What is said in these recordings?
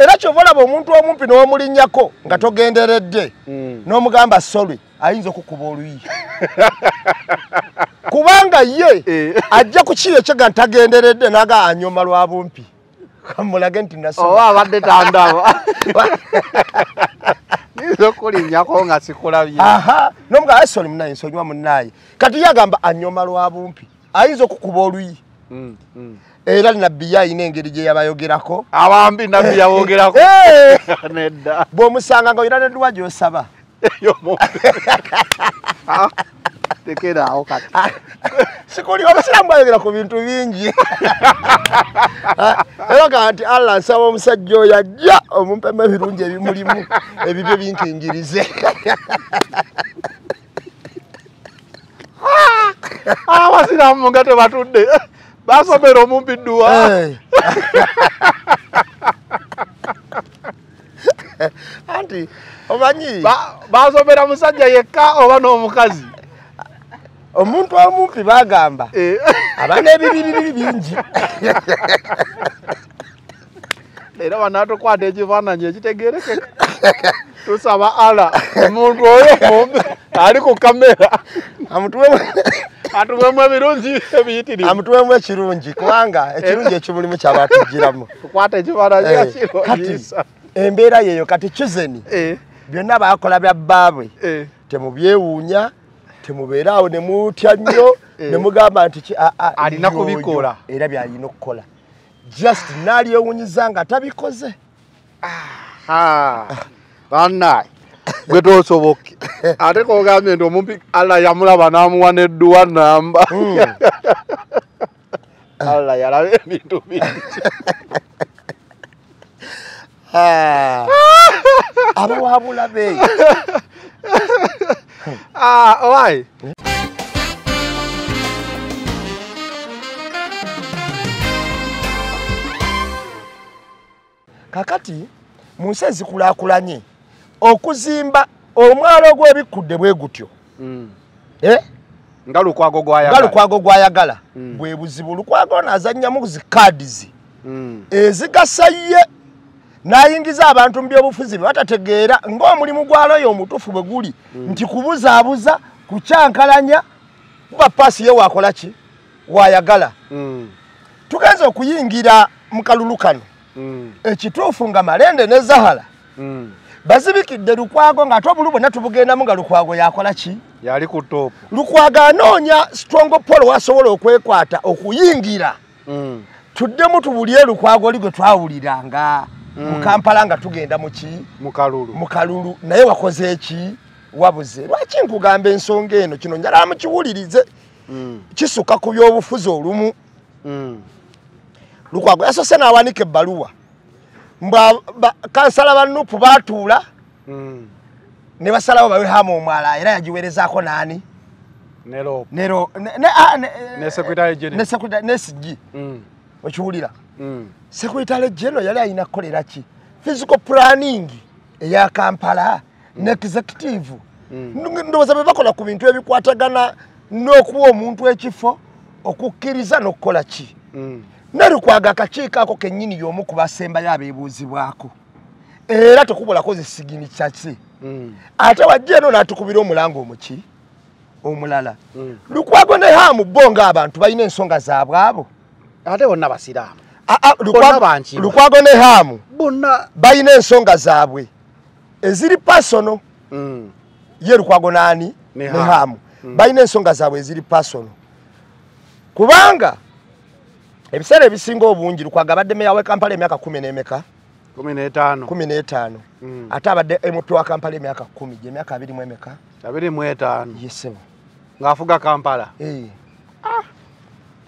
era kyovolaba omuntu omumpi n'omulinnyako nga togenderedde n'omugamba sorry ayinza okukuba oluyi kubanga ye ajja kukiira ekyega ntagenderedde naga anyoma lwa bumpi kamulage nti nasoma abadde tandaba nizo kulinnyako nga sikulabye n'omugamba sorry munaye nsonyiwa munaye kati yagamba anyoma lwa bumpi ayinza okukuba oluyi era nabbi yayina engeri gye yabayogerako abambi nabbi yabogerako nedda bw'omusanga nga olina nedduwa gy'osaba tekeraawo kati sikuli obusiramu bwayogera ku bintu bingi era kanti Allah nsaba omusajja oyo ajja omumpemu ebirungi ebimulimu ebibyo binkingirize abasiramu nga tebatudde basomera omumpi dduwa anti omanyi basomera musajja yekka oba n'omukazi omuntu omumpi bagamba abaana ebibiri bingi era banatukwata ekifaananyi ekitegeerekeka tusaba ala omuntu oyo mumpi ali ku kamera atuwemu ebirungi ebiyitirivu amutuwemu ekirungi kubanga ekirungi ekimulimu kyabatugiramu tukwata ekifaananyi ekirungiisa embeera yeyo kati kizeni byonna bakola bya bbaabwe temubyewuunya temubeeraawo ne mutya nnyo ne mugamba nti alina kubikola era byalina okukola just n'alyewuunyiza nga tabikoze bannaye gwe tosoboke ate kogambye nti omumpi Allah yamulaba n'amuwa n'edduwa namba Allah yalaba ebintu bingi abawabulabe why kakati mu nsi ezikulaakulanye okuzimba omwalo gw'ebikudde bwe gutyo nga lukwago gwayagala bwe buzibu lukwago n'azannyamu zikaadizi ezigasa ye n'ayingiza abantu mu byobufuzi bye batategeera ng'omulimu gwaloyo omutuufu bwe guli nti kubuzaabuza kukyankalanya kuba paasi ye waakola ki waayagala tugenze okuyingira mu kalulu kano ekituufu nga Malende ne Zahara bazibikidde Lukwago ng'ate obulu bwonna tubugendamu nga Lukwago yakola ki yali ku top Lukwago anoonya Strong Polo wasobola okwekwata okuyingira tuddemu tubulye Lukwago oli gwe twawuliranga mu Kampala nga tugenda mu ki mu kalulu naye wakoze eki wabuze lwaki nkugamba ensonga eno kino njala mukiwulirize kisuka ku byobufuzi olumu Lukwago yasose n'awanika ebbaluwa kansala ba Nuupu baatuula ne basalawo bawe hamu omwala era yagiweerezaako naani ne SG okiwulira Secretary General yali alina kukolera ki physical planning eya Kampala ne executive ndowooza bwe bakola ku bintu ebikwatagana n'okuwa omuntu ekifo okukkiriza n'okukola ki ne Lukwago akakiiko ako kennyini y'omu ku basembayo abeebuuzibwako era tekubulako zisigini kyaki ate wajja eno n'atukubira omulanga omuki omulala Lukwago ne Hamu bo ng'abantu balina ensonga zaabwe abo ate bonna basiraamu Lukwago ne Hamu bonna balina ensonga zaabwe eziri personal ye Lukwago naani ne Hamu balina ensonga zaabwe eziri personal kubanga ebiseera ebisinga obungi Lukwago abadde meya w'e Kampala emyaka 15 ate abadde emutwe wa Kampala emyaka 10 gye emyaka 20 mu emeka 25 yesebo ng'afuga Kampala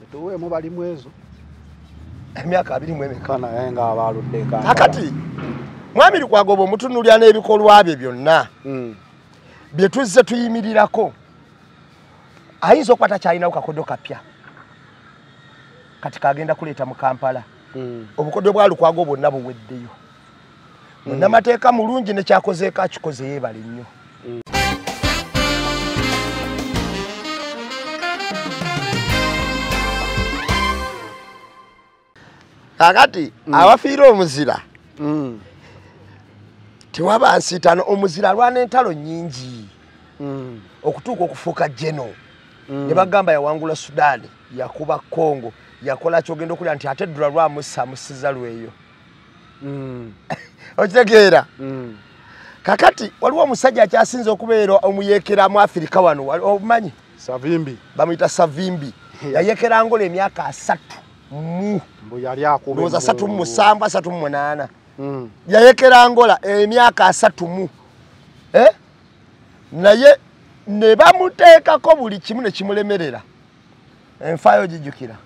tetuweemu bali mwezo emyaka 20 mu emeka naye ng'abaludde Kampala akati mwami Lukwago bw'omutunuulira n'ebikolwa bye byonna bye tuzze tuyimirirako ayinza okukwata kyalinawo kakodo kapya kati kagenda kuleeta mu Kampala obukodyo bwa Lukwago bwonna buweddeyo munnamateeka mulungi ne kyakozeeko akikoze yeebale nnyo kakati abafiira omuzira tewaba nsiitaano omuzira alwana entalo nnyingi okutuuka okufuuka geno ne bagamba yawangula Sudaani yakuba Congo yakola kyogenda okulya nti ate eddula lwamussa amussiza lweyo okitegeera kakati waliwo omusajja akyasinza okubeera omuyeekera mu Afirika wano obumanyi Savimbi bamuyita Savimbi yayeekera Angola emyaka 3 mbu yali akuba ndowooza 37 38 yayeekera Angola emyaka 3 naye ne bamuteekako buli kimu ne kimulemerera enfaayo gijjukira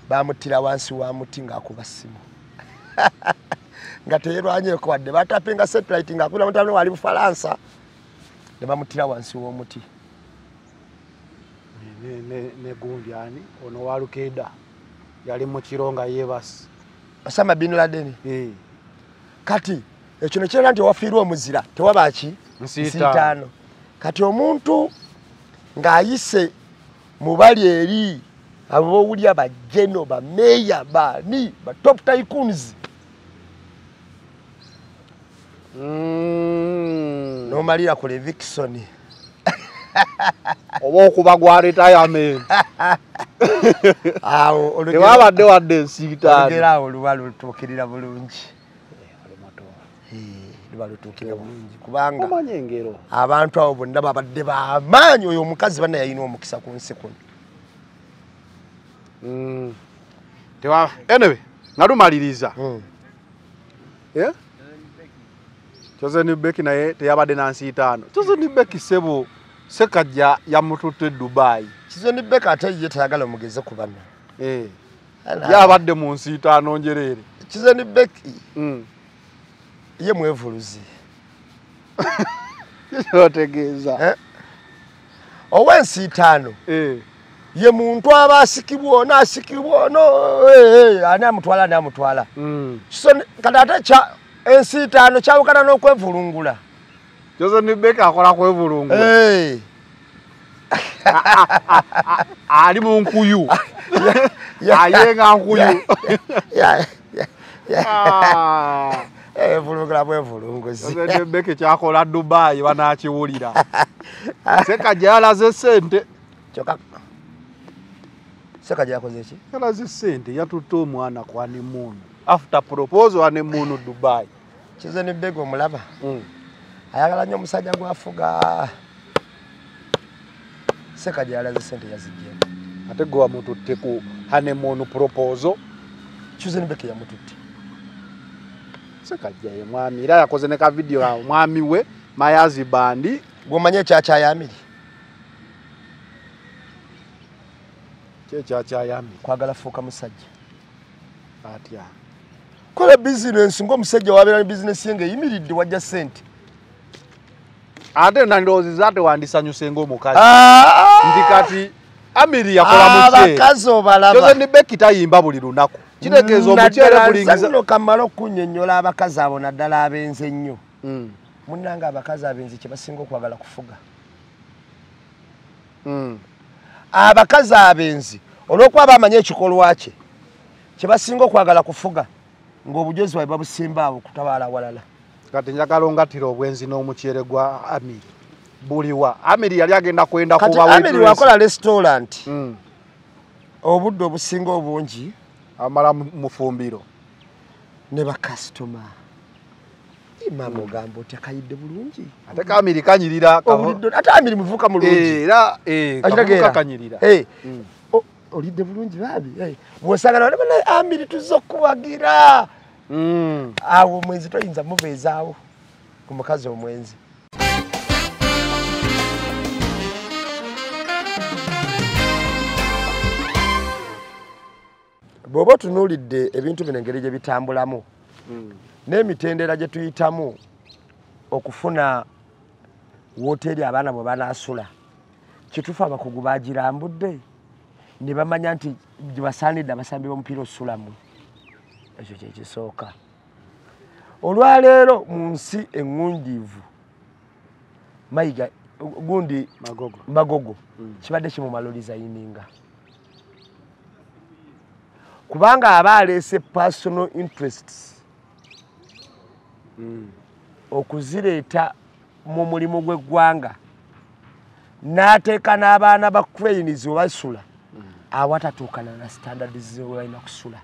bamuttira wansi wa muti ng'akuba ssimu nga teyerwanyeko wadde batapenga satellite ng'akubira mutabani wali Bufalansa ne bamuttira wansi w'omuti ne gundi ani ono wa Lukeda yali mu kironga yeebasi Osama bin Laden kati ekyo ne kyera nti wafiirwa omuzira tewaba ki nsiitaano kati omuntu ng'ayise mu bali eri abowulya bajeno bameeya bani ba top tycoons nomalira ku Levikson oba okuba gwa retirement awo tewabadde wadde nsiitaano olugera oluba lutuukirira bulungi luba lutuukirira bulungi kubanga omanye engero abantu abo bonna babadde bamaanyi oyo omukazi banna yalina omukisa ku nsi kuno anyway nga lumaliriza Chosen Beki naye teyabadde na nsiitaano Chosen Beki sebo sekajja yamututte Dubai Chosen Beki ate ye tayagala omugeze ku banna yabadde mu nsiitaano njereere Chosen Beki ye mwevuluzi otegeeza owensiitaano ye muntu aba asikibwa ani amutwala kati ate ensiitaano kyawukana n'okwevulungula Chosen Beki akola kwevulungula ali mu nkuyu ayenga nkuyu vulungula bwevulunguzi Chosen Beki kyakola Dubai banakiwulira sekajja yalaze sente kyokka sekajja yakoze ki yalaze sente yatutte omwana ku honeymoon after proposal honeymoon Dubai Chosen Beki omulaba ayagala nnyo omusajja gwafuga sekajja yalaze sente yazijjemu ate gwe wamututte ku honeymoon proposal Chosen Beki yamututte sekajja ye mwami era yakoze ne ka video awo mwami we Mayazi Bandi gwomanye ekyakyayamiri kyekyayamiri kwagala fuuka musajja atya kola bizinesi ng'omusajja wabeera ne bizinesi ye ng'eyimiridde wajja sente ate nandowooziza ate wandisanyuse ng'omukazi nti kati Amiri yakola mukyere abakazi obalaba Chosen Beki tayimba buli lunaku kitegeeza omukyere bulingiza nno kamala okunnyonnyola abakazi abo naddala abenze ennyo munnanga abakazi abenze kye basinga okwagala kufuga abakazi abenzi olw'okuba bamanye ekikolwa kye kye basinga okwagala kufuga ng'obujozi bwabe babusimba abo kutabaala walala kati njagala ongatira obwenzi n'omukyere gwa Amiri buliwa Amiri yali agenda kwenda kuba Amiri wakola restaurant obudde obusinga obungi amala mufumbiro ne bakasitoma mama ogamba otya kayidde bulungi ate ka Amiri kanyirira ate Amiri muvuka mulungi era kavuka kanyirira olidde bulungi baabi bw'osangana bana Amiri tuzza okuwagira awo omwenzi toyinza mubeezaawo ku mukazi omwenzi bw'oba otunuulidde ebintu bino engeri gye bitambulamu n'emitendera gye tuyitamu okufuna woteeri abaana bwe banaasula kituufu abakugu bagirambudde ne bamanya nti gye basaanidde abasambi b'omupiira osulamu ekyo kyekisooka olwaleero mu nsi eŋŋunjiivu mayiga gundi magogo kibadde kimumaloliza yininga kubanga aba aleese personal interests okuzireeta mu mulimu gw'eggwanga n'ateeka n'abaana ba cranes we basula awatatuukana na standards ze balina kusula.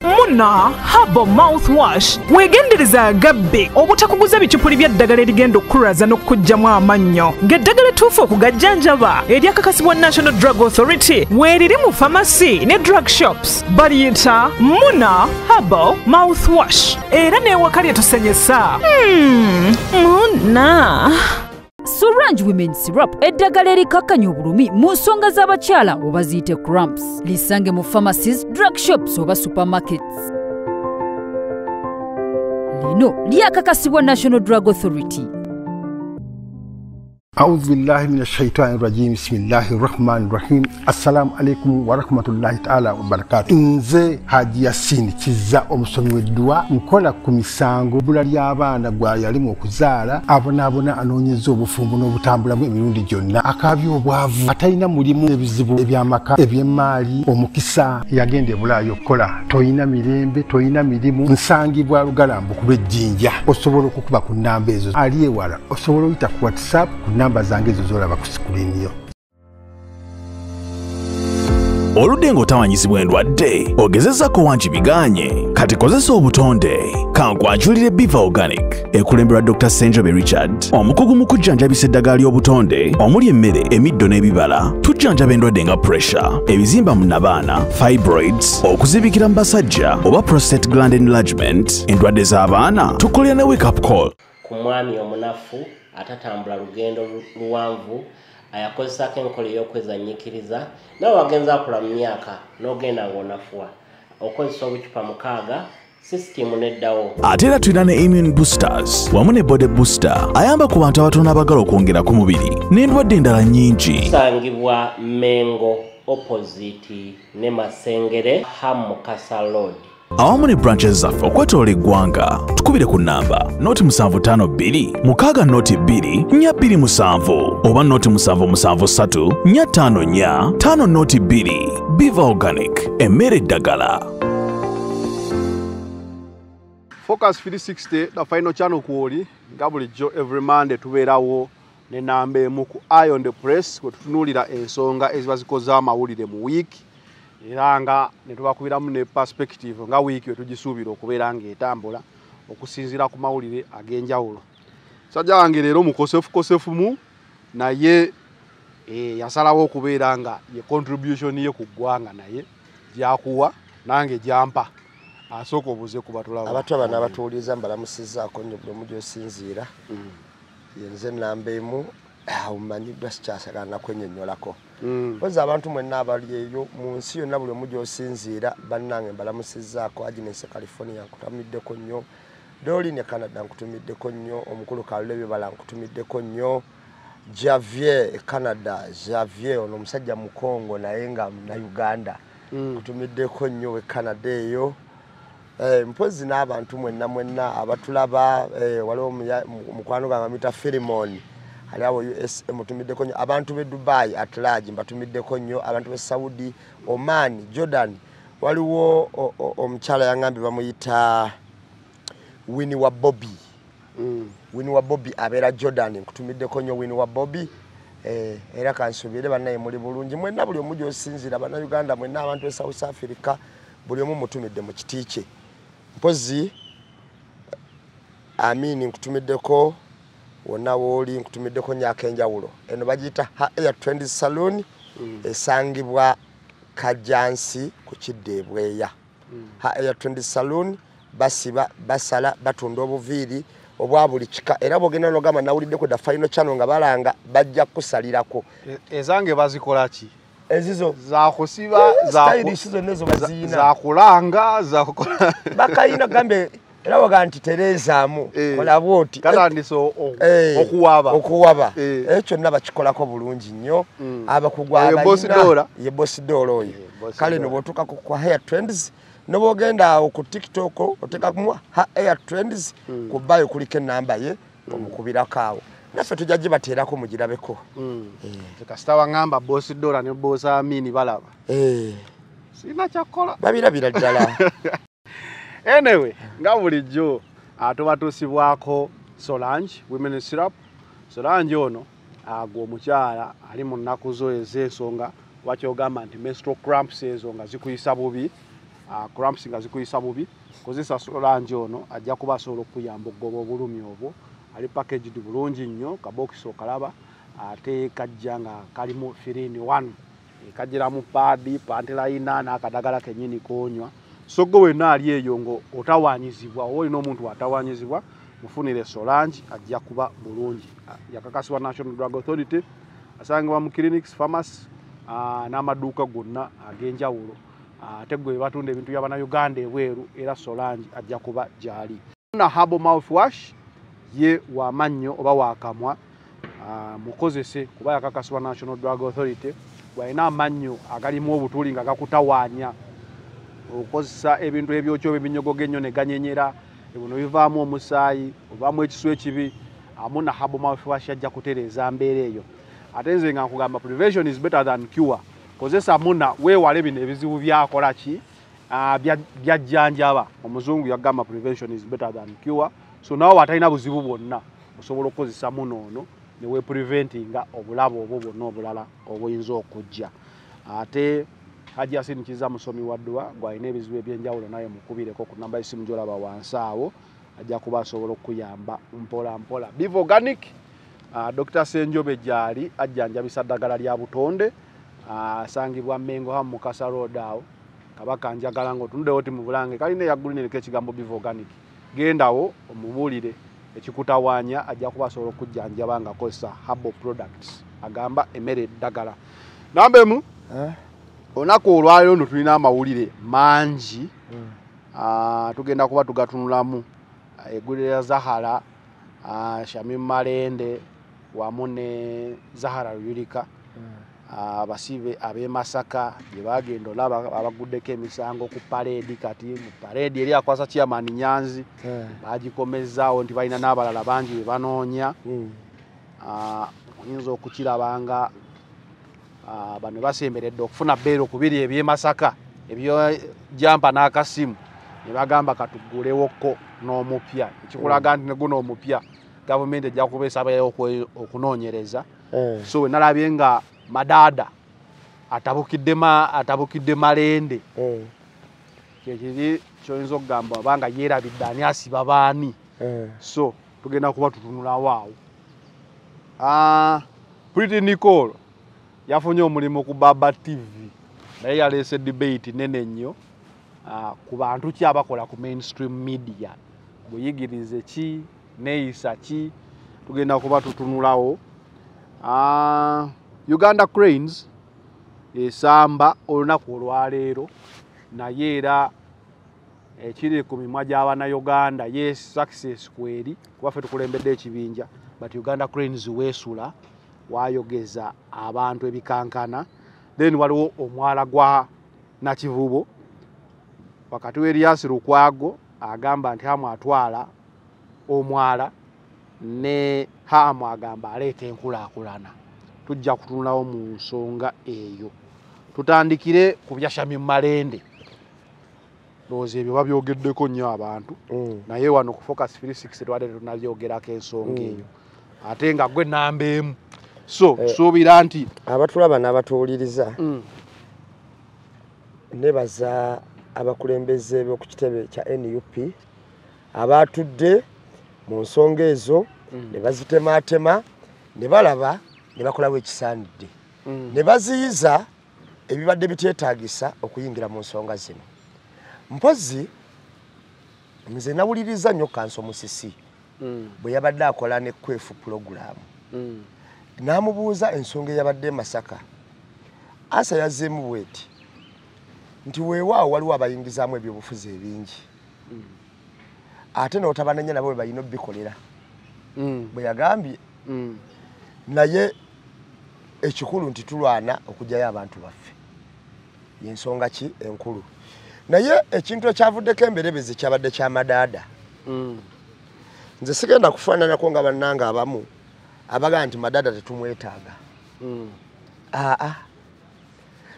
Muna Herbal Mouthwash wegendereza agabbe obutakuguza bicupuli by'eddagala erigenda okukulaza n'okkuggyamu amannyo ng'eddagala ettuufu okugajjanjaba eryakakasibwa National Drug Authority weeriri mu pharmacy ne drug shops baliyita Muna Herbal Mouthwash era n'ewaka lyetusenyesa. Muna Surange Women Syrup eddagala erikakkanya obulumi mu nsonga z'abakyala oba ziyite cramps lisange mu pharmacies, drug shops oba supermarkets. Lino lyakakasibwa National Drug Authority. أعوذ بالله من الشيطان الرجيم بسم الله الرحمن الرحيم السلام عليكم ورحمة الله تعالى وبركاته nze Haji Yasin kiza omusomi w'eddwa nkola ku misango bula ly'abaana gwa yalimu okuzaala abonaabona anoonyeza obufumbo n'obutambulamu emirundi gyonna akaabya obwavu atalina mulimu ebizibu eby'amaka eby'emmaali omukisa yagenda e Bulaayi okukola toyina mirembe toyina mirimu nsangibwa Lugalambo ku lw'ejjinja osobola okukuba ku nnamba ezo ali ewala osobola oyita ku WhatsApp ku namba zange ezo z'olaba ku sikulini yo. Oludde ng'otawanyizibwa endwadde ogezezzaako wangi biganye kati kozesa obutonde kankwanjulire Biva Organic ekulemberwa Dr. Senjobe Richard omukugu mu kujjanjabisa eddagala ly'obutonde omuli emmere emiddo n'ebibala tujjanjaba endwadde nga pressure ebizimba mu nabaana fibroids okuzibikira mu basajja oba prostate gland enlargement endwadde z'abaana tukolera ne wake up call ku mwami omunafu atatambula lugendo luwanvu ayakozesako enkola ey'okwezannyikiriza nawe wagenza akula mu myaka n'ogenda ng'onafuwa okozesa obucupa 6 sisitimu neddawo. Ate era tulina ne immune boosters wamu ne body booster ayamba ku bantu abatono abagala okwongera ku mubiri n'endwadde endala nnyingi. Tusangibwa Mengo opposite ne Masengere Hamukasa Road. Awamu ne branches zaffe okwetoola eggwanga tukubire ku nnamba noti 752 6 noti 2 427 oba noti 773 454 5 noti 2. Biva Organic emmere eddagala. Focus 360 the final channel kuoli nga bulijjo every Monday tubeerawo ne namba emu ku Eye on the Press kwe tutunuulira ensonga eziba zikoza amawulire mu wiiki era nga ne tubakubiramu ne perspective nga wiiki wetugisuubira okubeera ng'etambula okusinziira ku mawulire ag'enjawulo. Sajja wange leero mukosefumu naye yasalawo okubeera nga ye contribution ye ku ggwanga naye gyakuwa nange gyampa asooka obuze ku batulaba. Abantu abana abatuuliza mbalamusizzaako nnyo buli omu gy'osinziira yenze nnamba emu omanyiddwa sikyasagana kwennyonnyolako. Poza abantu mwenna abali eyo mu nsi yonna buli omu gy'osinziira bannange mbalamusizzaako Agnes California nkutumiddeko nnyo Doli ne Canada nkutumiddeko nnyo omukulu Kalule bala nkutumiddeko nnyo Javier Canada Javier ono omusajja mu Congo naye nga na Uganda nkutumiddeko nnyo we Canada eyo. Mpozi n'abantu mwenna abatulaba waliwo mukwano gange amita Filimon aliawo US mutumiddeko nnyo abantu be Dubai at large mbatumiddeko nnyo abantu be Saudi Oman Jordan waliwo omukyala yangambi bamuyita Winnie wa Bobby Winnie wa Bobby abeera Jordan nkutumiddeko nnyo Winnie wa Bobby era kansubire bannaye muli bulungi mwenna buli omu gy'osinziira banna Uganda mwenna abantu be South Africa buli omu mutumidde mu kiti kye. Mpozi Amini nkutumiddeko wonna wooli nkutumiddeko nnyaka enjawulo eno bagiyita Hair Trends Salon esangibwa Kajansi ku Kidde Bweya. Hair Trends Salon basiba basala batunda obuviiri obwa buli kika era bwogenda n'ogamba nawuliddeko da final channel nga balanga bajja kusalirako ezange bazikola ki ezizo za kusiba za kulanga za kukola bakayina gambe era waga nti terezaamu kola bwoti katandiso okuwaba ekyo naba kikolako bulungi nnyo abakugwa abayina ye boss doolo oyo kale no botuka ku Hair Trends no bogenda ku TikTok oteka kumwa Hair Trends kubayo kuliko namba ye omukubirako awo naffe tujja bateerako mugirabeko. Kasitawa ngamba boss dola ne boss Amini balaba sina kyakola babirabira ddala. Anyway nga bulijjo atubatusibwako Solange women syrup. Solange ono agwo omukyala ali mu nnaku zo ez'ensonga wakyogamba nti menstrual cramps ezo nga zikuyisa bubi, cramps nga zikuyisa bubi, kozesa Solange ono ajja kuba asobola okuyamba okugoba obulumi obwo. Ali packaged bulungi nnyo, kabokisi okalaba, ate kajja nga kalimu 3-in-1, kajjiramu paadi, pantelayina n'akadagala kennyini konywa. So gwe wenna ali eyo ngo otawaanyizibwa, olina omuntu atawaanyizibwa, mufunire Solange ajja kuba bulungi. Yakakasibwa National Drug Authority, asangibwa mu clinics, pharmacy n'amaduuka gonna ag'enjawulo. Ate gwe batunda ebintu by'Abannayuganda ebweru era Solange ajja kuba gyali. Na herbal mouthwash ye wamannyo oba wakamwa, mukozese kuba yakakasibwa National Drug Authority. Walina amannyo agalimu obutuli nga gakutawaanya, okozesa ebintu ebyokyo ebinyogoga ennyo ne ganyenyera, ebino bivaamu omusaayi, ovaamu ekisu ekibi, amuna herbal mouthwash ajja kutereeza mbeera eyo. Ate nze nga nkugamba prevention is better than cure. Kozesa muna weewale bino ebizibu byakola ki byajjanjaba. Omuzungu yagamba prevention is better than cure. So nawe watalina buzibu bwonna osobola okukozesa muno ono ne we preventinga obulabo obwo bwonna obulala obuyinza okujja. Ate Haji Yasin Kiza musomi wa ddwa gwalina ebizibu ebyenjawulo naye mukubireko ku namba y'essimu gy'olaba wansi awo, ajja kuba asobola okuyamba mpola mpola. Biva Organic, Dr. Senjobe gyali ajjanjabisa ddagala lya butonde, asangibwa Mengo hamu Mukasa Road awo. Kabaka njagala ng'otunuddewo ti mu Bulange kalina eyaggulireko ekigambo Biva Organic. Gendawo omubuulire ekikutawaanya, ajja kuba asobola okujjanjaba ng'akozesa herbal products. Agamba emmere eddagala. Namba emu, olunaku olwaleero nno tulina amawulire mangi. Tugenda kuba tugatunulamu eggulira Zahara, Shamim Malende wamu ne Zahara Yulika, abasibe ab'e Masaka gye bagenda olaba abaguddeko emisango ku parade. Kati mu parade eri akwasa Chairman Nyanzi bagikomezaawo nti balina n'abalala bangi be banoonya. Oyinza okukirabanga bano basemberedde okufuna bbeero ku biri eby'e Masaka ebyo jampa n'akasimu ne bagamba katugulewoko n'omupya, ekikulaga nti ne guno omupya gavumenti ejja kubeesa abayo okunoonyereza. So we nalabye nga Madada atabukidde Malende, kyekiri kyoyinza okugamba abanga yeerabidde ani asiba baani. So tugenda kuba tutunulawo awo. Pretty Nicole yafunye omulimu ku Baba TV naye yaleese debate nene nnyo ku bantu ki abakola ku mainstream media, buyigirize ki neeyisa ki, tugenda kuba tutunulawo. Uganda Cranes esamba olunaku olwaleero naye era ekiri ku mimwa gy'Abannayuganda yes success kweri kuba ffe tukulembedde ekibinja, but Uganda Cranes weesula wayogeza abantu ebikankana. Then waliwo omwala gwa Nakivubo wakati we Elias Lukwago agamba nti hamu atwala omwala ne hamu agamba aleeta enkulaakulana. Tujja kutunulawo mu nsonga eyo. Tutandikire ku bya Shamim Malende. Ndowooza ebyo babyogeddeko nnyo abantu, naye wano ku Focus 360 twadde tunabyogerako ensonga eyo. Ate nga gwe namba emu. So suubira nti abatulaba n'abatuwuliriza nebaza abakulembeze b'oku kitebe kya NUP abatudde mu nsonga ezo ne bazitematema ne balaba ne bakolawo ekisaanidde ne baziyiza ebibadde biteetaagisa okuyingira mu nsonga zino. Mpozi nze nawuliriza nnyo Kanso Musisi bwe yabadde akola ne kwefu pulogulaamu. Namubuuza ensonga eyabadde Masaka. Asa yazzeemu bweti nti weewaawo waliwo abayingizaamu ebyobufuzi ebingi, ate n'otabanenya nabo bwe balina obbikolera bwe yagambye. Naye ekikulu nti tulwana okugyayo abantu baffe, yensonga ki enkulu. Naye ekintu ekyavuddeko emberebezi kyabadde kya Madada. Nze sigenda kufaananako nga bannanga abamu abaga nti Madada tetumwetaaga.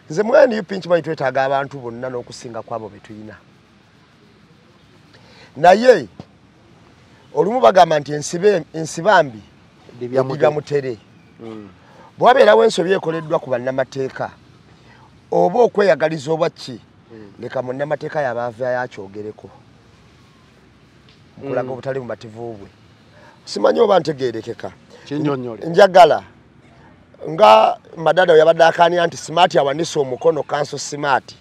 Nze mu NUP nkimanyi twetaaga abantu bonna n'okusinga kwabo be tulina. Naye olumu bagamba nti ensibambi dibya mutere bwabeerawo ensobi ekoleddwa ku bannamateeka oba okweyagaliza obwaki leka munnamateeka yabaavaayo akyogereko nkulaga obutali mumativu bwe simanyi oba ntegeerekeka njagala nga madada yabadde akaanira nti smart awanise omukono kanso smart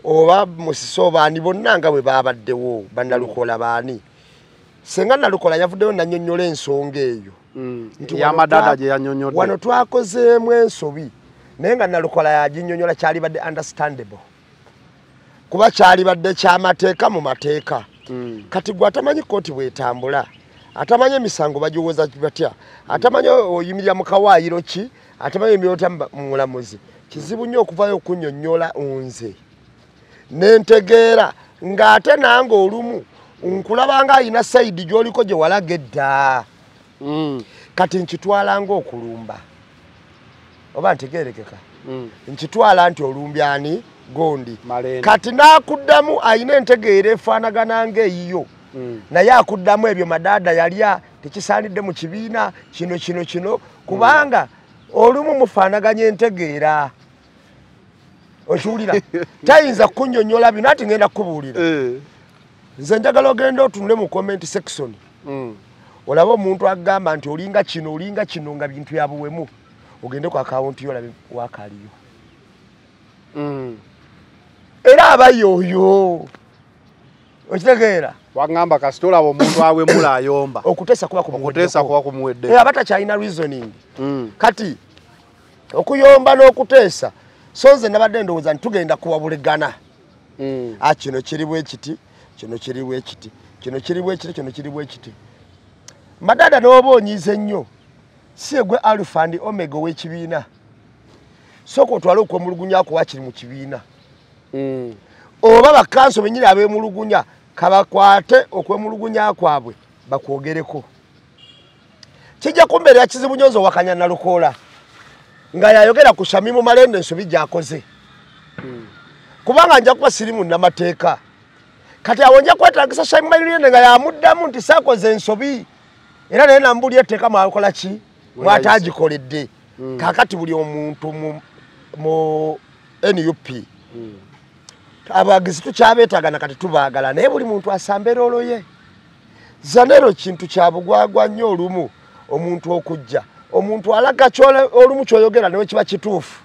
oba musiso baani bonna nga bwe baabaddewo bannalukola baani senga nalukola yavuddeyo nannyonnyola ensonga eyo yamadada gye yannyonnyodde wano twakozeemu ensobi naye nga nalukola yaginnyonnyola kyali badde understandable kuba kyali badde kyamateeka mu mateeka kati gwe atamanyi kooti bwetambula atamanyi emisango bagiwoza batya atamanyi oyimirira mu kawaayiro ki atamanyi emyota mu mulamuzi kizibu nnyo okuvayo okunnyonnyola nze nentegeera ng'ate nange olumu nkulabanga ayina sayidi gy'oliko gye walaga edda kati nkitwala ng'okulumba oba ntegeerekeka nkitwala nti olumbyani gondi kati n'akuddamu ayina entegeera efaanagana ng'eyiyo naye akuddamu ebyo madada yalya tekisaanidde mu kibiina kino kubanga olumu mufaanaganya entegeera okiwulira tayinza kunnyonnyola bino ati ngenda kukubuulira nze njagala ogenda otunule mu comment section olaba omuntu agamba nti olinga kino nga bintu yabuwemu ogende ku akawunti yo olabe wakaliyo era abayooyo okitegeera wagamba kasitola omuntu awemula ayomba okuteesa kuba kumuwedde abatakyalina reasoning kati okuyomba n'okuteesa so nze nabadde ndowooza nti tugenda kuwabuligana kino kiri bwe kiti kino kiri bwe kiti kino kiri bwe kiti kino kiri bwe kiti madada n'oba onyiize nnyo si egwe alpha and omega w'ekibiina sooka otwale okwemulugunya ako wakiri mu kibiina oba bakanso bennyini abeemulugunya kabakwate okwemulugunya kwabwe bakwogereko kijja kumbeerera kizibu nnyo nze owakanya Nalukoola nga yayogera ku Shamimu Malende ensobi gy'akoze kubanga nja kuba siri munnamateeka kati awo nja kwetaagisa Shamimu Malende nga yamuddamu nti saakoze ensobi era naye nambuulira etteeka mwakola ki mwataagikoledde kaakati buli omuntu mu NUP abagizi tukyabeetagana kati tubaagala naye buli muntu asamba eroolo ye zanero kintu kya bugwagwa nnyo olumu omuntu okujja omuntu alaga olumu kyoyogera nawe kiba kituufu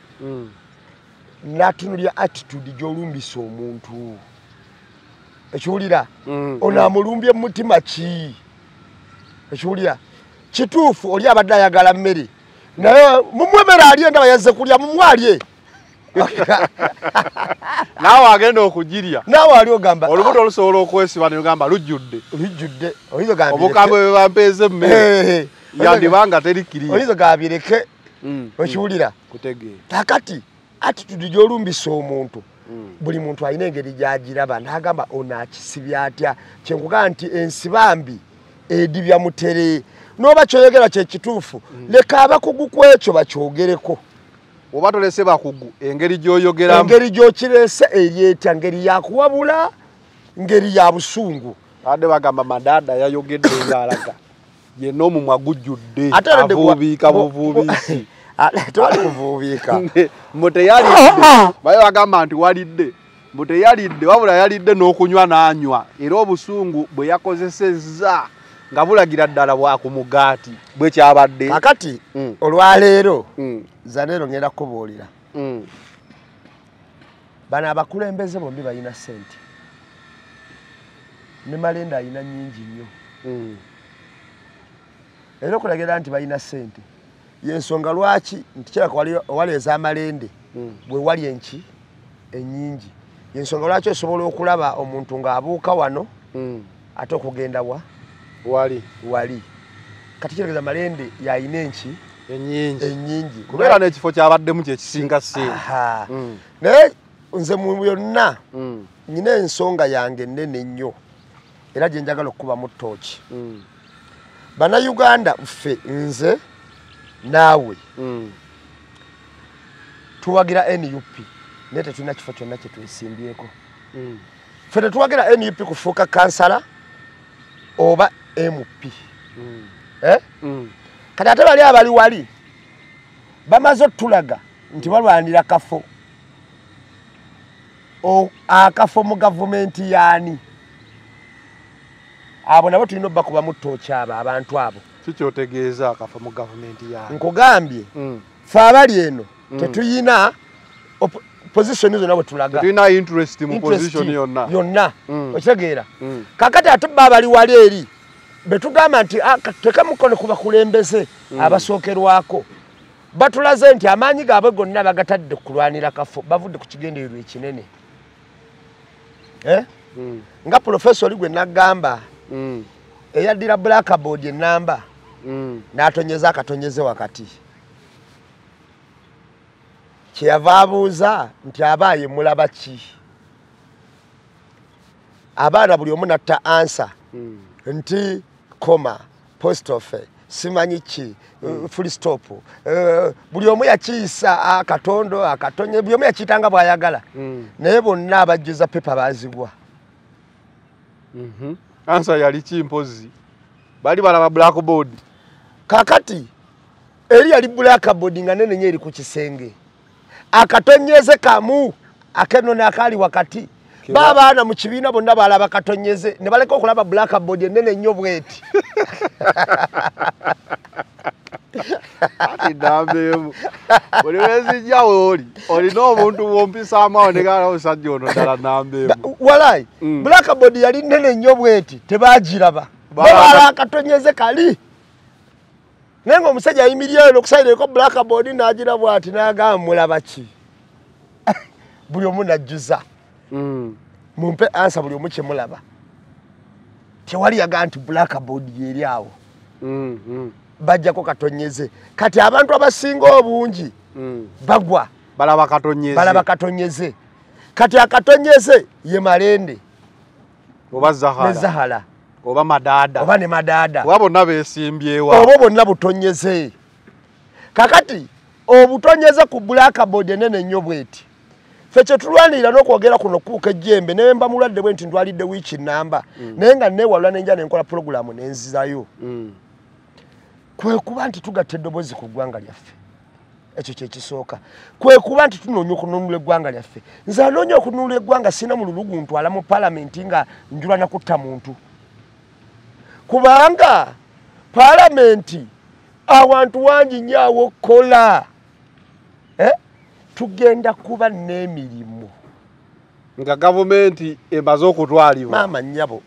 natunulya attitude gy'olumbisa omuntu ekiwulira onaamulumbye mu mutima ki ekiwulira kituufu oli abadde ayagala mmere naye mumwemere alye ndaba yazze kulya mumwalye naawe agenda okugirya naawe ali ogamba olubuto olusobola okwesiba nogamba lujjudde obukambwe bwe bampeeze mmere yandibanga terikiriya oyinza gabireke okiwulira kakati attitude gy'olumbisa omuntu buli muntu alina engeri gy'agiraba n'agamba ono akisibya atya kyenkugamba nti ensibambi edibya mutere n'oba kyoyogera kye kituufu leka abakugu ku ekyo bakyogereko oba tolese bakugu engeri gy'oyogeramu engeri gy'okirese eryetya ngeri yakuwabula ngeri ya busungu adde bagamba madada yayogedde ng'alaga yenna omumwa gujjudde avuubiika buvuubiisi tewali kuvuubiika mbu teyalidde baye bagamba nti walidde mbu teyalidde wabula yalidde n'okunywa n'anywa era obusungu bwe yakozesezza nga bulagira ddala bwa ku mugaati bwe kyabadde kakati olwaleero zanero ngenda kukubuulira bano abakulembeze bombi balina ssente ne Malende alina nnyingi nnyo era okulagira nti balina ssente yensonga lwaki nti kiraka wali ez'Amalende bwe wali enki ennyingi yensonga lwaki osobola okulaba omuntu ng'abuuka wano ate okugenda wali kati kirageza Malende yalina enki ennyingi kubeera n'ekifo kyabaddemu kyekisinga ssente naye nze mu byonna nyina ensonga yange nnene nnyo era gye njagala okukuba mu ttooki Bannayuganda ffe nze naawe tuwagira NUP naye tetulina kifo kyonna kye twesimbyeko ffe tetuwagira NUP kufuuka kansala oba MP kati ate bali abali wali bamaze otulaga nti balwanira kafo akafo mu gavumenti yaani abo nabo tulina obbakuba mu ttooki abo abantu abo kikyotegeeza akafo mu gavumenti yaani nkugambye fe abali eno tetuyina position zonna bwe tulaga tetuyina interest mu position yonna okitegeera kakati ate bba abali wali eri betugamba nti tekamukono ku bakulembeze abasookerwako batulaze nti amaanyi gaabwe gonna bagatadde kulwanira kafo bavudde ku kigendererwa ekinene nga Professor Oligwe nagamba eyaddira blackboard enamba n'atonyeza akatonyeze wakati kyeyava abuuza nti abaaye mulaba ki abaana buli omu natta ansa nti koma post office simanyi ki full stop buli omu yakiyisa akatondo akatonye buli omu yakiyitanga bw'ayagala naye bonna abajjuza pepa baazibwa ansa yali kimpozi bali balaba blackboard kakati eri yali blackboard nga nene nnyo eri ku kisenge akatonyeze kamu akenone akali wakati babaana mu kibiina bonna balaba katonyeze ne baleka okulaba blackboard ennene nnyo bweti ati nambeemu buli wezijjawo olina omuntu wompisaamu awo negala osajja ono ddala nambeemu walayi blackboard yali nnene nnyo bweti tebaagiraba babala akatonyeze kali naye ng'omusajja ayimiryeyo n'okusayireko blackboard n'agirabwa ati n'agamba mulaba ki buli omu najjuza mumpe ansa buli omu kyemulaba tewali yagaa nti blackboard yeri awo bajjako katonyeze kati abantu abasinga obungi bagwa balaba katonyeze kati akatonyeze ye malende oba Zahara oba madaada oba ne madaada oba bonna beesimbyewa oba bonna butonyeze kakati obutonyeze ku blackboard enene nnyo bweti fe kyetulwanirira n'okwogera kuno kuuka ejjembe naye mba mulwadde bwe nti ndwalidde wiiki namba naye nga neewalula nenja nenkola pulogulaamu nenzizayo kwe kuba nti tugatta eddoboozi ku ggwanga lyaffe ekyo kyekisooka kwe kuba nti tunoonya okununula eggwanga lyaffe nze anoonya okununula eggwanga sina mu lulugu ntwala mu palamenti nga njula na kutta muntu kubanga palamenti awantu wangi nnyo awokola tugenda kuba n'emirimu nga gavumenti emaze okutwalibwa maama nnyabo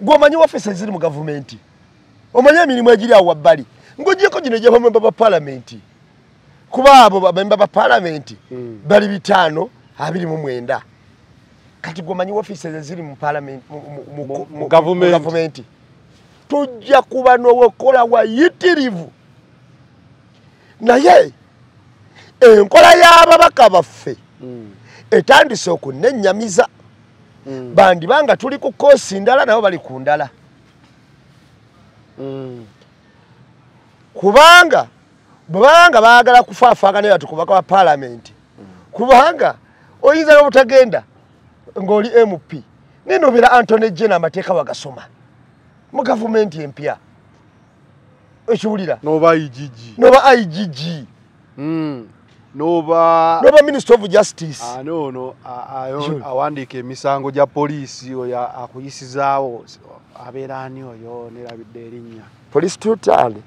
gw'omanyi wafesi eziri mu gavumenti omanyi emirimu egiri awo wabbali ng'ogyeko gino gy'abamemba ba palamenti kuba abo bamemba ba palamenti bali 529 kati gw'omanyi wafesi eziri mu palamenti mu gavumenti tujja kuba n'owokola wayitirivu naye enkola y'ababaka baffe etandise okunennyamiza bandibanga tuli ku koosi ndala nabo bali ku ndala kubanga bwebanga baagala kufaafaagana bati kubaka wa palamenti kubanga oyinza n'obutagenda ng'oli MP ninobera Anthony Jenner amateeka bagasoma mu gavumenti empya ekiwulira noba IGG noba Minister of Justice awandiika emisango gya poliisi oyo akuyisizaawo abeera ani oyo nerabidde erinnya police tutale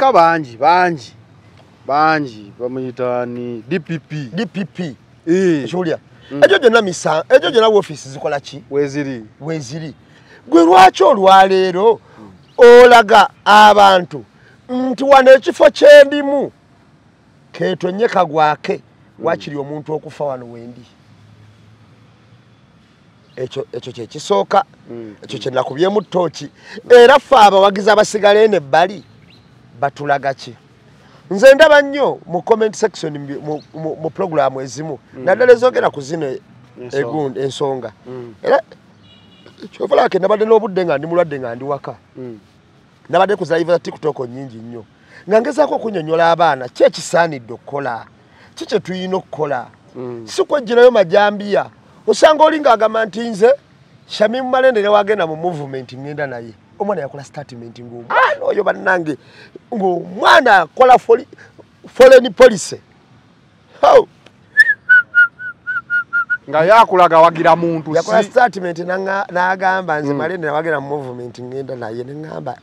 ka bangi bamuyita ni DPP ekiwulira ekyo gyonna misango ekyo gyonna woofiisi zikola ki weziri gwe lwaki olwaleero olaga abantu nti wano ekifo kyendimu ketonye kagwake wakiri omuntu okufa wano wendi ekyo kyekisooka ekyo kyenakubyemu ttooki era ffe abawagizi abasigala eno ebbali batulaga ki nze ndaba nnyo mu comment section mu puroguramu ezimu naddala ezogera ku zino ensonga era kyovulake nabadde n'obudde nga ndi mulwadde nga ndi waka nabadde ku live za TikTok nnyingi nnyo nga ngezaako okunyonyola abaana ki ekisaanidde okukola ki kye tulina okukola si kwejjirayo majambiya osanga oli ng'agamba nti nze Shamim Malende wagenda mu movement ngenda naye. Omwana yakola statement ng'omwana oyo bannange ng'omwana akola foreign policy. Oh. Nga yakulaga wagira muntu yakola statement n'agamba nze Malende wagenda mu movement ngenda naye ne ngamba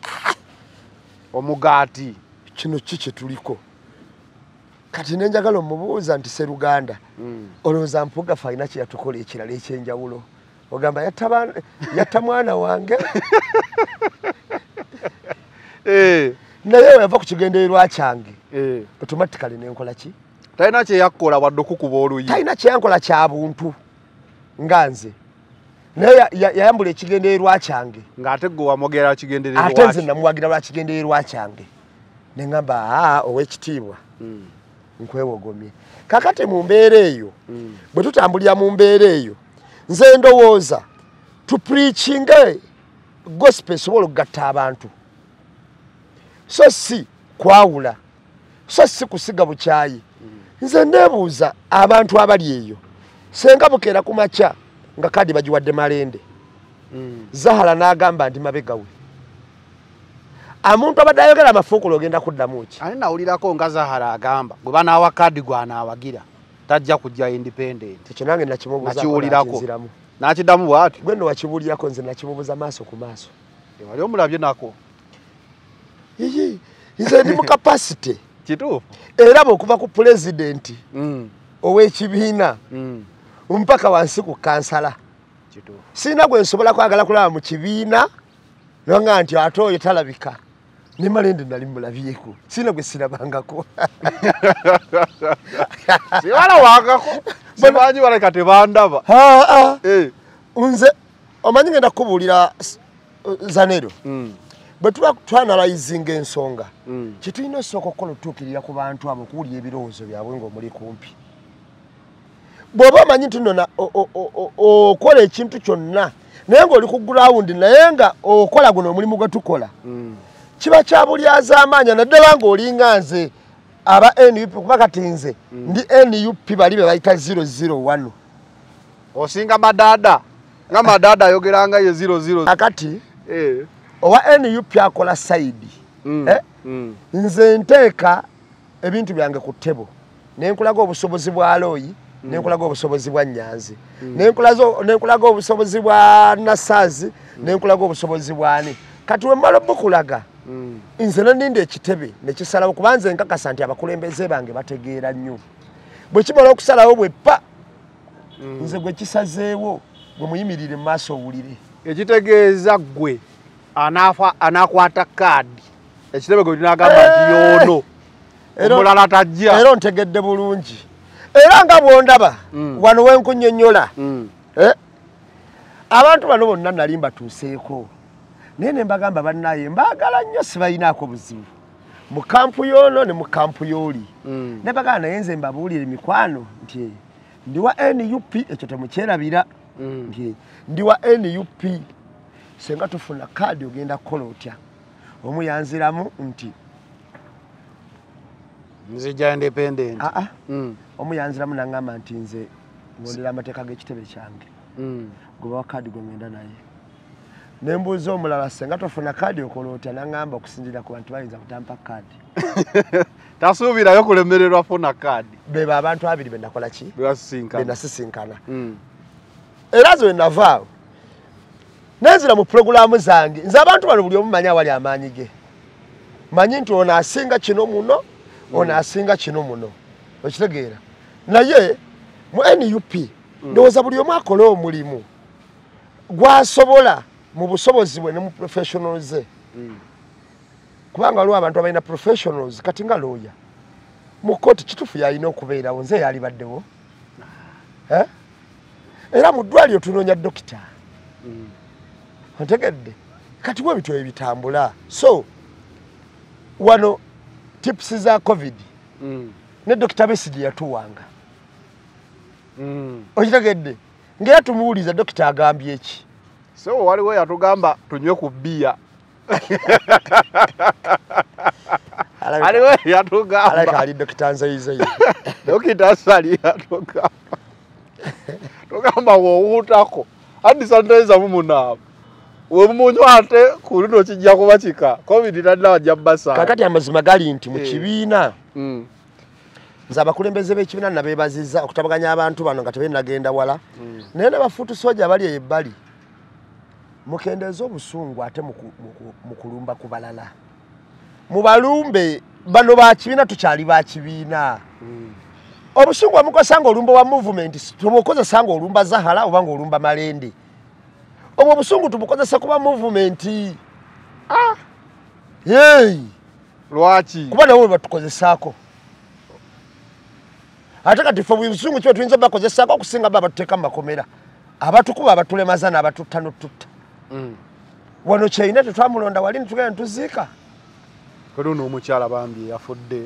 omugati kino kiki tuliko. Kati nenjagala omubuuza nti Seruganda olowooza Mpuuga Fayina kye yatukola ekirala ekyenjawulo. Ogamba yatta mwana wange. Naye yava ku kigendererwa kyange. Automatically nenkola ki? Talina kye yakkola wadde okukuba oluyi. Talina kye yankola kya buntu nga nze. Naye yayambula ekigendererwa kyange. Ng'ate gwe wamwogera kigendererwa ate nze namuwagira lwa kigendererwa kyange. Ne ngamba ow'ekitiibwa nkwewogomye. Kakati mu mbeera eyo bwe tutambulira mu mbeera eyo nze ndowooza tupreachinge gospel esobola okugatta abantu. So si kwawula, so si kusiga bukyayi. Nze ndeebuuza abantu abali eyo senga bukeera ku makya nga kadi bagiwadde Malende. Zahara n'agamba nti mabega we. Amuntu abadde ayogera amafuukulo ogenda kuddamu ki? Ani nawulirako nga Zahara agamba gwe banaawa kadi gwanaawagira tajja kujja independent. Ekyo nange nakimubuuza nakiwulirako. N'akiddamu bw'ati. Gwe nno wakibuulirako nze nakimubuuza maaso ku maaso. Wali omulabye nako. Nze ndi mu capacity. Kituufu. Era bw'okuva ku pulezidenti ow'ekibiina mpaka wansi ku kansala. Kituufu. Sina gwe nsobola kwagala kulaba mu kibiina nga nti ate oyo talabika. Ne Malende nali mulabyeko. Sina gwe sirabangako. Siwala wangako. Simanyi waleka tebandaba. Nze omanyi ngenda kukubuulira Zanero. Bwe tuba twanalizinga ensonga kitulina osooka okukola otutuukirira ku bantu abo okuwulira ebirowoozo byabwe ng'omuli kumpi. Bw'oba omanyi nti nno okola ekintu kyonna naye ng'oli ku gurawundi naye nga okola guno omulimu gwe tukola kiba kya bulyazaamaanya naddala ng'olinga nze aba NUP kuba kati nze ndi NUP bali be bayita 001. Osinga Madada nga Madada ayogeranga ye 00. Akati owa NUP akola side. Nze nteeka ebintu byange ku ttebo nenkulaga obusobozi bwa Aloyi nenkulaga obusobozi bwa Nyanzi nenkulaga obusobozi bwa Nasaazi nenkulaga obusobozi bwani. Kati we mmala bukulaga nze nandinda ekitebe nekisalawo kuba nze nkakasa nti abakulembeze bange bategeera nnyo. Bwe kimala okusalawo bwe pa nze gwe kisazeewo gwe muyimirire mu maaso owulire. Ekitegeeza gwe anakwata kadi ekitebe gwe tinagamba nti yoono omulala tajja. Era ontegedde bulungi. Era nga bwondaba wano wenkunnyonnyola abantu bano bonna nali mbatuuseeko naye ne mbagamba bannaye mbaagala nnyo sibayinaako buzibu mu kampu y'ono ne mu kampu y'oli. Ne bagamba naye nze mbabuulire mikwano nti ndi wa NUP ekyo temukyerabira. Ndi wa NUP senga tufuna kadi ogenda kukola otya. Omu yanziramu nti nzija independent. Omu yanziramu n'angamba nti nze ngondera amateeka g'ekitebe kyange. Gwe bawa kadi gwe ngenda naye. Ne mbuuza omulala senga tofuna kadi okola otya n'angamba okusinziira ku bantu bayinza kutampa kadi. Tasuubirayo kulemererwa funa kadi. Beba abantu abiri be nakola ki? Be nasisinkana. Era zo navaawo nenzira mu programu zange nze abantu bano buli omu manyi awali amaanyi ge. Manyi nti ono asinga kino muno ono asinga kino muno. Okitegeera. Naye mu NUP ndowooza buli omu akola omulimu gwasobola mu busobozi bwe ne mu professionals ze. Kubanga waliwo abantu abalina professionals kati nga lawyer mu kkooti kituufu yalina okubeerawo nze yalibaddewo. Era mu ddwaliro tunoonya dokita. Ontegedde kati bwe bityo ebitambula. So wano tips za COVID ne Dr. Besigye yatuwanga. Okitegedde ngera tumuwuliza dokita agambye eki. So waliwo yatugamba tunywe ku bbiya. Waliwo yatugamba. Alaka ali dokita Nzayizayi. Dokita Sali yatugamba. Tugamba woowuutako adi sanitizer mumunabo wemumunyo ate kulino kijja kubachika covid nadda wajja basa kakati amazima gali nti mu kibiina nze abakulembeze b'ekibiina nabeebazizza okutabaganya abantu bano nga tebenagenda wala naye n'abafuutu soja bali ebbali mukendeeza obusungu ate mu kulumba ku balala mu balumbe bano ba kibiina tukyali ba kibiina obusungu wamukozesa nga olumba wa movement tobukozesa nga olumba Zahara oba nga olumba Malende obwo obusungu tubukozesa kuba movement lwaki kuba nawe batukozesaako ate kati ffe obusungu kiba tuyinza bakozesaako okusinga baba tuteeka mu makomera abatukuba abatulemaza n'abatutta n'otutta wano kyeyina tetwamulonda wali nitugenda ntuziika kodi ono omukyala bambi yafudde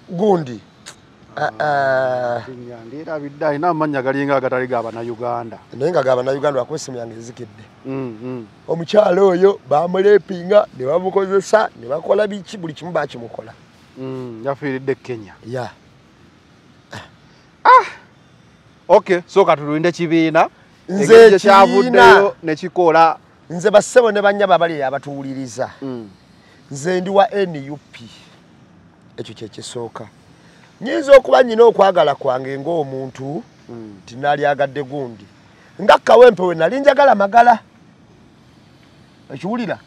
gundi ndira bidda alina amanya galinga agatali g'Abannayuganda naye nga g'Abannayuganda lwakuba essimu yange ezikidde omukyala oyo bamuleepinga ne bamukozesa ne bakola biki buli kimu bakimukola yafiiridde Kenya ya okay so katulinde kibiina nze kyavuddeyo ne kikola nze bassebo ne bannyaba bali abatuwuliriza nze ndi wa NUP ekyo kyekisooka nyinza okuba nnyina okwagala kwange ng'omuntu tinali agadde gundi nga Kawempe we nali njagala magala ekiwulira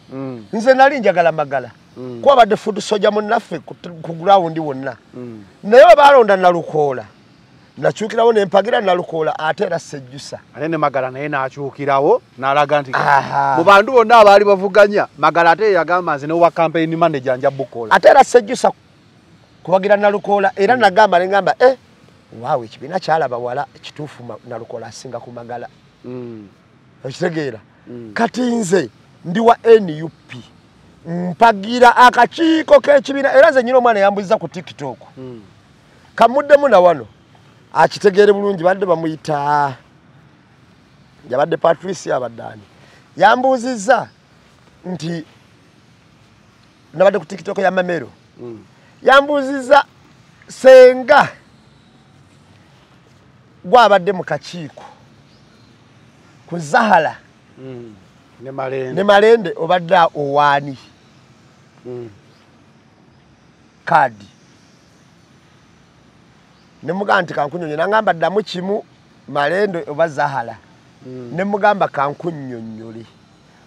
nze nali njagala magala kuba badde fudu soja munnaffe ku gurawundi wonna naye we balonda Nalukoola nakyukirawo nempagira Nalukoola ate era Sejjusa ate ne Magala naye n'akyukirawo n'alaga nti mu bantu bonna abaali bavuganya Magala ate yagamba nze n'owa campaign manager nja Bukola ate era Sejjusa kubagira Nalukoola era nagamba ne ngamba waawe ekibiina kyalaba wala kituufu Nalukoola asinga ku Magala okitegeera kati nze ndi wa NUP mpagira akakiiko k'ekibiina era nze nyina omwana yambuziza ku TikTok kamuddemu na wano akitegeere bulungi badde bamuyita yabadde Patricia Abadani yambuuzizza nti nabadde ku TikTok ya Mamero yambuuzizza senga gwabadde mu kakiiko ku Zahara ne Malende obadde owaani kadi ne mugamba nti kankunyonyo nangamba ddamu kimu Malende oba Zahara ne mugamba kankunyonyole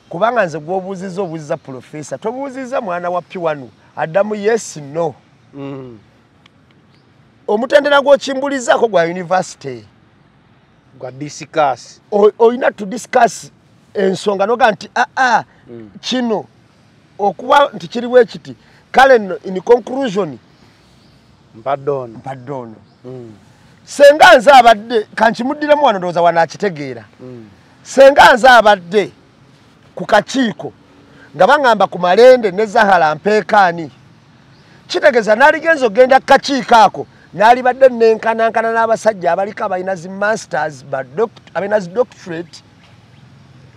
kubanga nze gwobuuziza professor tobuuziza mwana wa Piwanu addamu yes no omutendera gw'okimbulizaako gwa university gwa discuss oyina to discuss ensonga noga nti kino okuba nti kiriwo ekiti kale in conclusion mpaddoono senga nze abadde kankimuddiramu wano ndowooza wanaakitegeera senga nze abadde ku kakiiko nga baŋŋamba ku Malende ne Zahara mpeekaani kitegeeza naaligenza okgenda kakiiko ako naali badde nenkanankana n'abasajja abaliko abalina zi masters abalina zi doctorate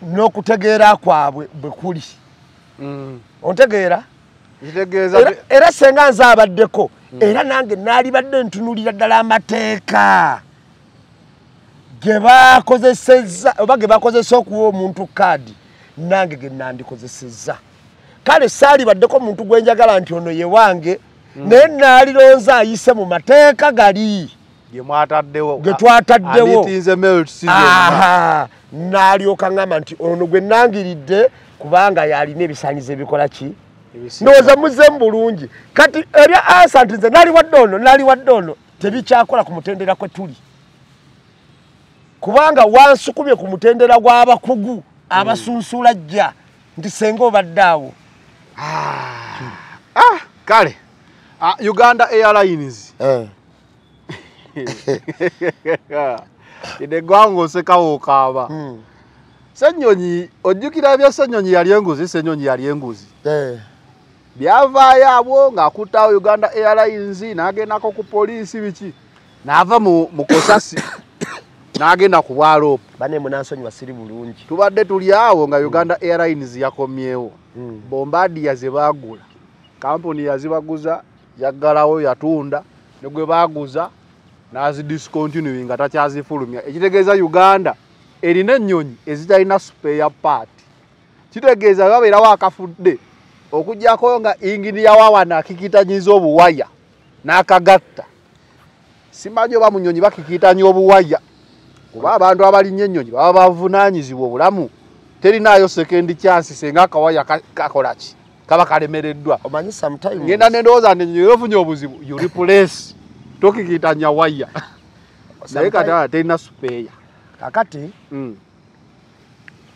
n'okutegeera kwabwe bwe kuli ontegeera era senga nze abaddeko era nange naali badde ntunulira ddala amateeka ge bakozesezza oba ge bakozesa okuwa omuntu kaadi nange ge nandikozesezza kale saali baddeko omuntu gwe njagala nti ono ye wange naye naalironza ayise mu mateeka gali ge twataddewo naalyoka ŋŋamba nti ono gwe nangiridde kubanga yalina ebisaanyizo ebikola ki ndowooza muzzemu bulungi kati ebya ansa nti nze naali wadde ono tebikyakola ku mutendera kwe tuli kubanga wansukumye ku mutendera gw'abakugu abasunsuula jja nti senga obadde awo kale Uganda Airlines ide gwango sekawo kaaba Ssenyonyi ojjukira bya Ssenyonyi yali enguzi Ssenyonyi yali enguzi byavaayo abo ng'akuttawo Uganda Airlines n'agendako ku poliisi biki n'ava mu Kosasi n'agenda ku Bwalopo bane munansonyi wasiri bulungi tubadde tuli awo nga Uganda Airlines yakomyewo Bombardier ze baagula kampuni yazibaguza yaggalawo yatunda ne gwe baaguza n'azidiscontinue nga takyazifulumya ekitegeeza Uganda erina ennyonyi ezitalina spare part kitegeeza babeerawo akafudde okujjako nga inginiya wawana akikitanyiza obuwaya n'akagatta simanyi oba mu nnyonyi bakikitanya obuwaya kuba abantu abalinnya ennyonyi baba bavunaanyizibwa obulamu terinaayo second chance senga akawaya kakola ki kaba kalemereddwa omanyi sometimes ngenda nendowooza nti ofunye obuzibu you replace tokikitanya waya naye kati terina spare kakati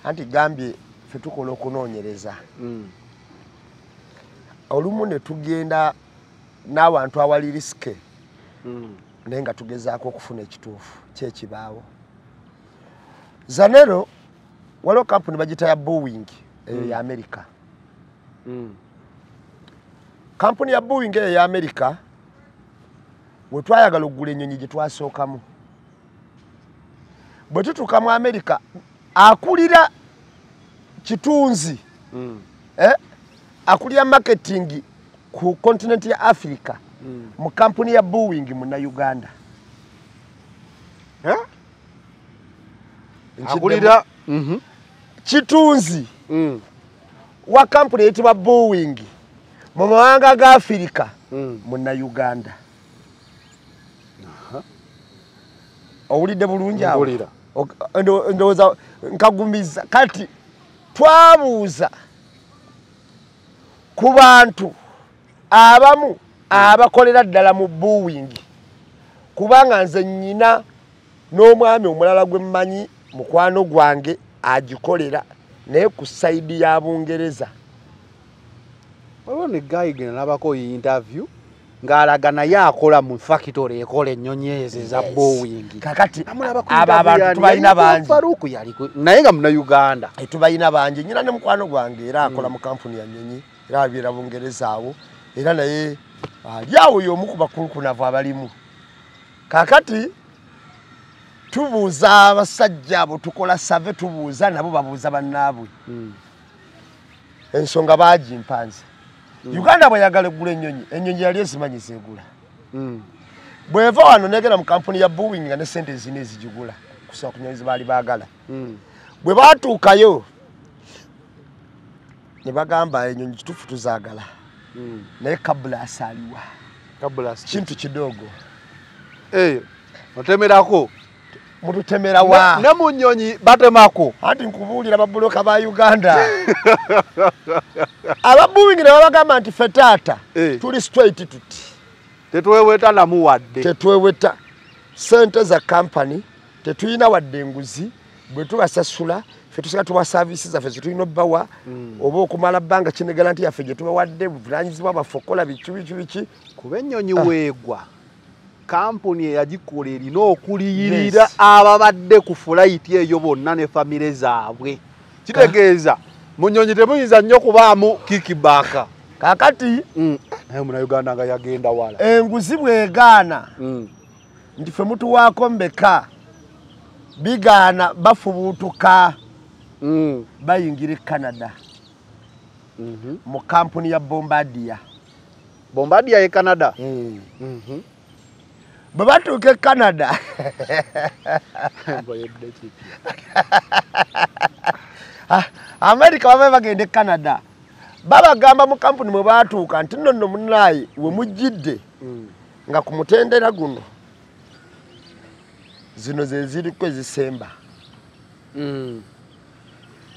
anti gambye ffe tukola okunoonyereza olumu ne tugenda n'awantu awali risike naye nga tugezaako okufuna ekituufu kyekibaawo zanero waliwo kampuni bagita ya Boeing eyo ya America kampuni ya Boeing eyo ya America we twayagala okugula ennyonyi gye twasookamu bwe tutuuka mu America akulira kitunzi akulira marketing ku continent ya Africa mu kampuni ya Boeing mu Uganda akulira kitunzi wa kampuni eyitibwa Boeing mu mawanga ga Africa mu Uganda owulidde bulungi awo ndowooza nkagumiza kati twabuuza ku bantu abamu abakolera ddala mu Boeing kubanga nze nnyina n'omwami omulala gwe mmanyi mukwano gwange agikolera naye ku sayidi ya Bungereza waliwo ne guy gena nabako interview ng'alaga naye akola mu factory ekola ennyonyi ezo eza Boeing kakati abo abantu tubalina bangi Faruku yaliko naye nga muna Uganda tubalina bangi nyina ne mukwano gwange era akola mu kampuni ya nnyonyi era abeera Bungereza awo era naye yawo y'omu ku bakunkunavu abalimu kakati tubuuza abasajja abo tukola save tubuuza nabo babuuza bannaabwe ensonga baagimpanze Uganda bwe yagala eggula ennyonyi yali ezimanyiza egula bw'eva wano negera mu kampuni ya Boeing nga ne sente ezina ezigigula kusobola ku nnyonyi ze baali baagala bwe baatuukayo ne bagamba ennyonyi kituufu tuzaagala naye kabulasi aliwa kintu kidogo otemerako mututemera wa ne mu nnyonyi batemako anti nkubuulira babuloka ba Uganda aba Boeing ne babagamba nti ffe taata tuli straight tuti tetweweta namu wadde tetweweta sente za kampani tetuyina wadde enguzi bwe tubasasula ffe tusika tuwa services zaffe zetulina obbawa oba okumala bbanga kinegala nti yaffe gye tubawadde buvunanyizibwa bafokola biki kuba ennyonyi weegwa kampuni eyagikola erina okuliyirira ababadde ku flight eyo bonna ne famire zaabwe kitegeeza mu nnyonyi temuyinza nnyo kubaamu kickback kakati naye muna Uganda nga yagenda wala enguzi bwegaana nti ffe mutuwaako mbeka bigaana bafubuutuka bayingira e Canada mu kampuni ya Bombardier ye Canada bwe batuuka e Canada America babe bagenda e Canada babagamba mu kampuni mwe baatuuka nti nno munnaye we mujjidde nga ku mutendera guno zino ze ziriko ezisemba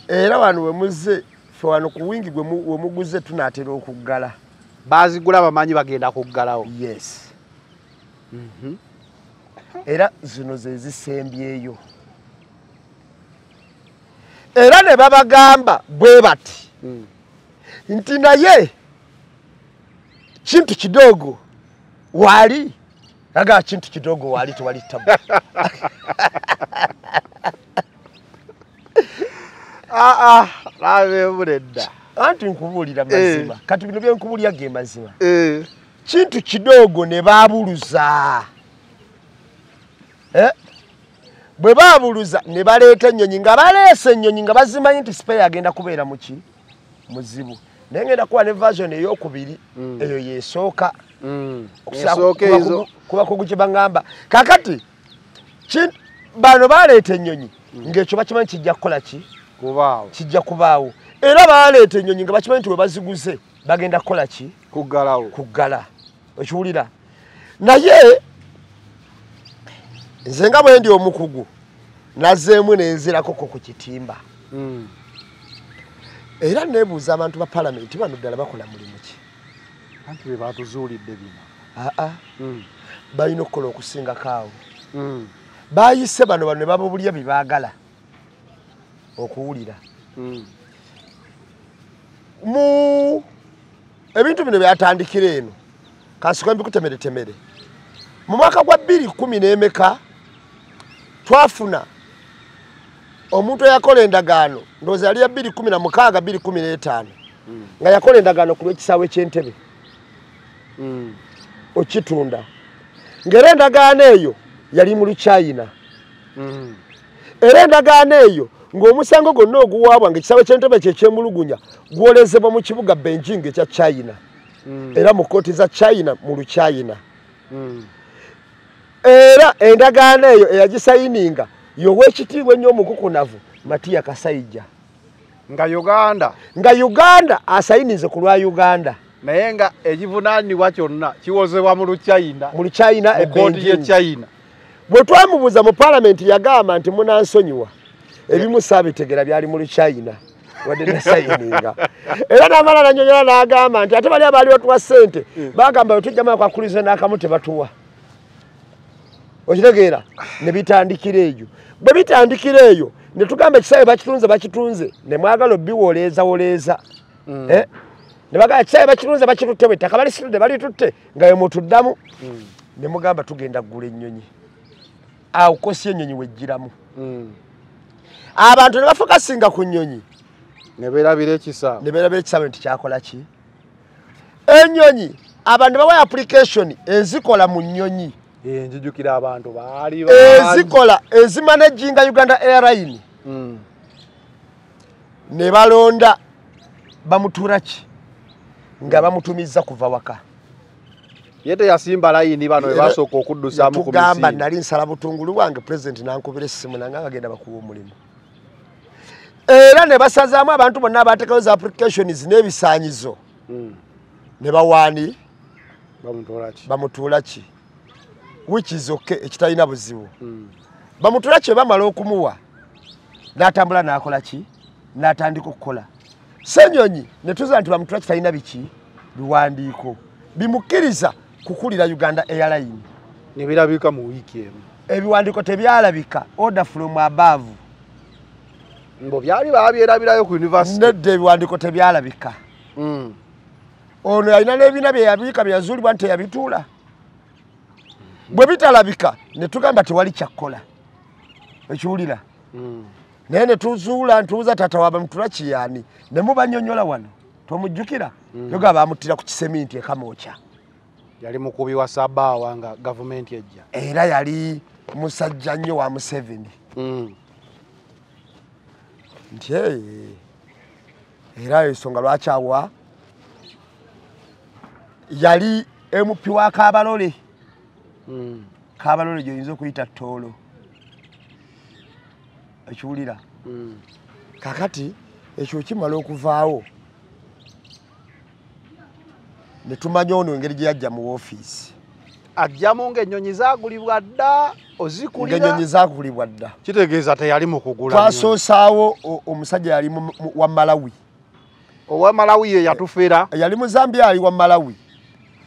era wano we muzze ffe wano ku wingi we muguze tunaatera okuggala baazigula bamanyi bagenda kuggalawo yes era zino ze zisembyeyo era ne babagamba bwe bati nti naye kintu kidogo wali aga kintu kidogo wali tuwali tabu labe buledda anti nkubuulira mazima kati bino bye nkubuulira ge mazima kintu kidogo ne babuluza bwe babuluza ne baleeta ennyonyi nga baleese ennyonyi nga bazimanyi nti spare agenda kubeera muki muzibu naye ngenda kuba ne version ey'okubiri eyo yeesooka kuba kugukibangamba kakati bano baleeta ennyonyi ng'ekyo bakimanyi kijja kukola ki kubaawo kijja kubaawo era baaleeta ennyonyi nga bakimanyi nti we baziguze bagenda kukola ki kuggala okiwulira naye nze nga bwe ndi omukugu nazzeemu nenzirako ku kitimba era neebuuza abantu ba palamenti bano ddala bakola mulimu ki anti be batuzuulidde bino balina okukola okusingako awo baayise bano ne bababulya bye baagala okuwulira mu ebintu bino byatandikira eno kansiko mbikutemeretemere mu mwaka gwa 2010 twafuna omuntu eyakola endagaano ndowooza yali ya 2016 2015 nga yakola endagaano ku lw'ekisaawe ky'entebe okitunda ng'era endagaano eyo yali mu Luchina era endagaano eyo ng'omusango gwonna oguwaabwa ng'ekisaawe ky'entebe kye kyemulugunya gwolezebwa mu kibuga Beijing ekya China era mu kooti za China mu Luchina era endagaano eyo eyagisayininga y'owekitiibwa ennyo omukukunavu Matiya Kasaija nga Uganda asayinize ku lwa Uganda naye nga ekivunaanibwa kyonna kiwozebwa mu Luchina kooti ye China bwe twamubuuza mu palamenti yagamba nti munansonyiwa ebimu saabitegera byali mu Luchina wadde nasayininga era n'amala nanyonyola n'agamba nti ate bali abaaliwo tuwa ssente bagamba bwe tujjamu akwakulize n'akamu tebatuwa okitegeera ne bitandikira eyo bwe bitandikira eyo ne tugamba ekisaawe bakitunze ne mwagala obbiwoleeza ne bagamba ekisaawe bakitutte bwe ttaka balisitudde balitutte nga we mutuddamu ne mugamba tugenda kugula ennyonyi awo kosi ennyonyi wejjiramu abantu ne bafokasinga ku nnyonyi ne beerabira ekisaawe nti kyakola ki ennyonyi abantu bawa application ezikola mu nnyonyi njijukira abantu baali ezikola ezimanaginga Uganda Airline ne balonda bamutuula ki nga bamutumizza kuva waka yete yasimba layini bano basooka okuddusaamu ku misimu tugamba nali nsala butungulu wange president nankubira essimu nange agenda bakuwa omulimu era ne basazaamu abantu bonna abateekayo za applications n'ebisaanyizo ne bawaani bamutuula ki which is okay ekitalina buzibu bamutuula ki bamala okumuwa n'atambula n'akola ki n'atandika okukola Ssenyonyi ne tuza nti bamutuula kitalina biki biwandiiko bimukkiriza kukulira Uganda Airline ne birabika mu wiiki emu ebiwandiiko tebyalabika order from above mbo byali babyerabirayo ku university nedde ebiwandiiko tebyalabika ono yalina n'ebiina bye yabiika bye yazuulibwa nti yabituula bwe bitalabika ne tugamba tewali kyakkola ekiwulira naye ne tuzuula ntuuza taata wa bamutuula kiyaani ne mubanyonyola wano tomujjukira yoga baamutira ku kiseminti ekamookya yali mukubi wa Sabaawa nga gavumenti ejja era yali musajja nnyo wa Museveni nti era ensonga lwaki awa yali MP wa Kabalole Kabalole gyoyinza okuyita Toolo ekiwulira kakati ekyo kimala okuvaawo ne tumanya ono engeri gye yajja mu woofiisi ajjamu ng'ennyonyi zaagulibwa dda ozikulira ng'ennyonyi zaagulibwa dda kitegeeza teyali mu kugula twasoosaawo omusajja yali wa Malawi owa Malawi ye yatufera yali mu Zambia ali wa Malawi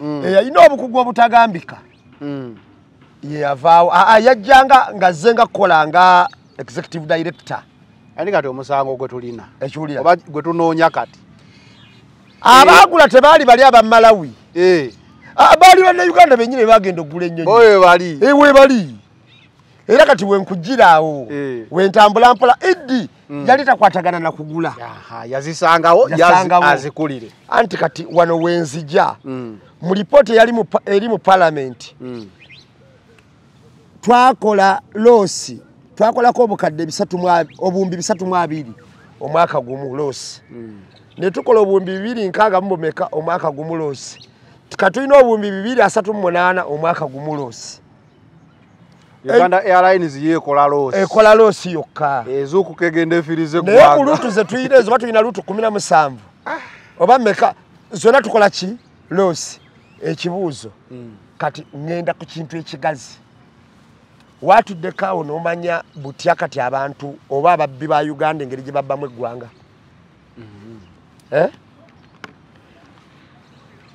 eyalina obukugu obutagambika ye yavaawo yajjanga ng'azzenga kukola nga executive director ani kati omusango gwe tulina ekiwulira oba gwe tunoonya kati abaagula tebaali bali aba Malawi baali banne Uganda bennyini bagenda okugula ennyonyi we bali era kati wenkugiraawo wentambula mpola Idi yali takwatagana na kugula yazisangawo azikulire anti kati wano wenzija mu lipooti eri mu palamenti twakola loosi twakolako obukadde obuwumbi 320 omwaka gumu loosi ne tukola obuwumbi 260 mbomeka omwaka gumu loosi katulina obuwumbi 238 omwaka gumu loosi Uganda Airlines yekola losi. Ekola losi yokka. Ezuku kegende firize gwanga. Naye lutu ze tuyire ezo batuyina lutu 17. Oba meka zona tukola ki? Losi. Ekibuuzo. Kati ngenda ku kintu ekigazi. Watuddeko awo n'omanya butya kati abantu oba ababbi ba Uganda engeri gye babbamu eggwanga.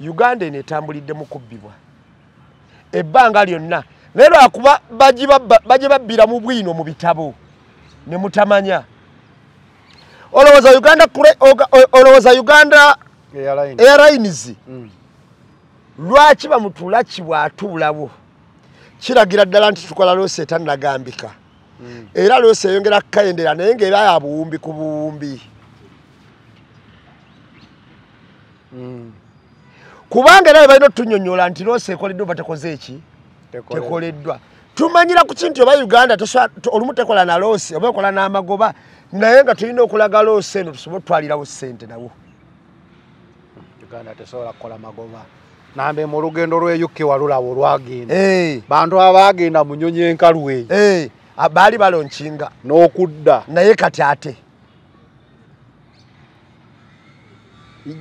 Uganda netambulidde mu kubbibwa. Ebbanga lyonna. Lero akuba baje babbira mu bwino mu bitabo. Ne mutamanya. Olowooza Uganda Airlines. Lwaki bamutula kibwatuulawo. Kiragira ddala nti tukola loose etannagambika. Era loose eyongera kukayendera naye ng'eba ya buwumbi ku buwumbi. Kubanga era balina otunyonnyola nti loose ekoleddwa batekoze eki? Tekoleddwa. Tumanyira ku kintu oba Uganda olumu tekola na loose oba ekola n'amagoba naye nga tulina okulaga loose eno tusobola otwalirawo ssente nawo. Uganda tesobola kukola magoba. Nambe mu lugendo lwe UK walulabo lwagenda. Bantu abagenda mu nnyonyi enkalu eyo. Baali balonkinga. N'okudda. Naye kati ate.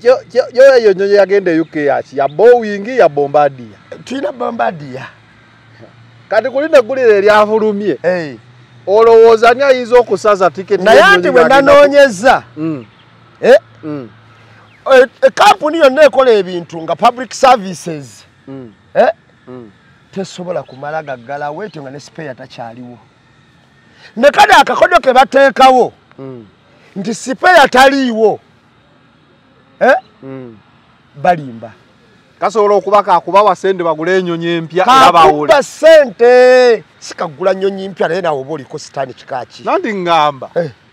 Yo nnyonyi yagenda UK yaki ya Boeing ya Bombardier. Tulina Bombardier. Kati kulina gulire eryafulumye. Olowooza ani ayinza okusaza tiketi. Naye ati bwe nanoonyeza. Kampuni yonna ekola ebintu nga public services tesobola kumala gaggala weetyo nga ne spare takyaliwo. Ne kale akakodo ke bateekawo nti spare taliiwo balimba. Kasobola okubaka akubawa sente bagule ennyonyi empya era bawule. Kakuba sente sikagula nnyonyi mpya naye nawe oba oliko sitaani kikaaki. Nanti ngamba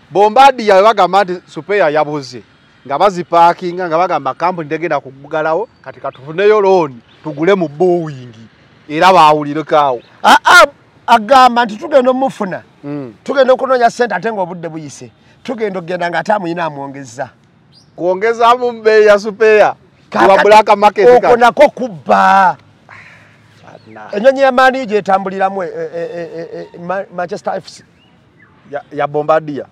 Bombardier bagamba nti spare yabuze. Nga bazipaakinga nga bagamba kampuni tegenda kugalawo kati katufuneyo looni tugule mu Boeing era baawulireko. Agamba nti tugenda omufuna. Tugenda okunoonya ssente ate ng'obudde buyise. Tugenda okugenda nga ate amuyina amwongeza. Kuongeza mu mbeeyi ya supea. Kuba black market kati. Okwo nako kubba. Ennyonyi ya maani gyetambuliramu Manchester FC. Ya Bombardier.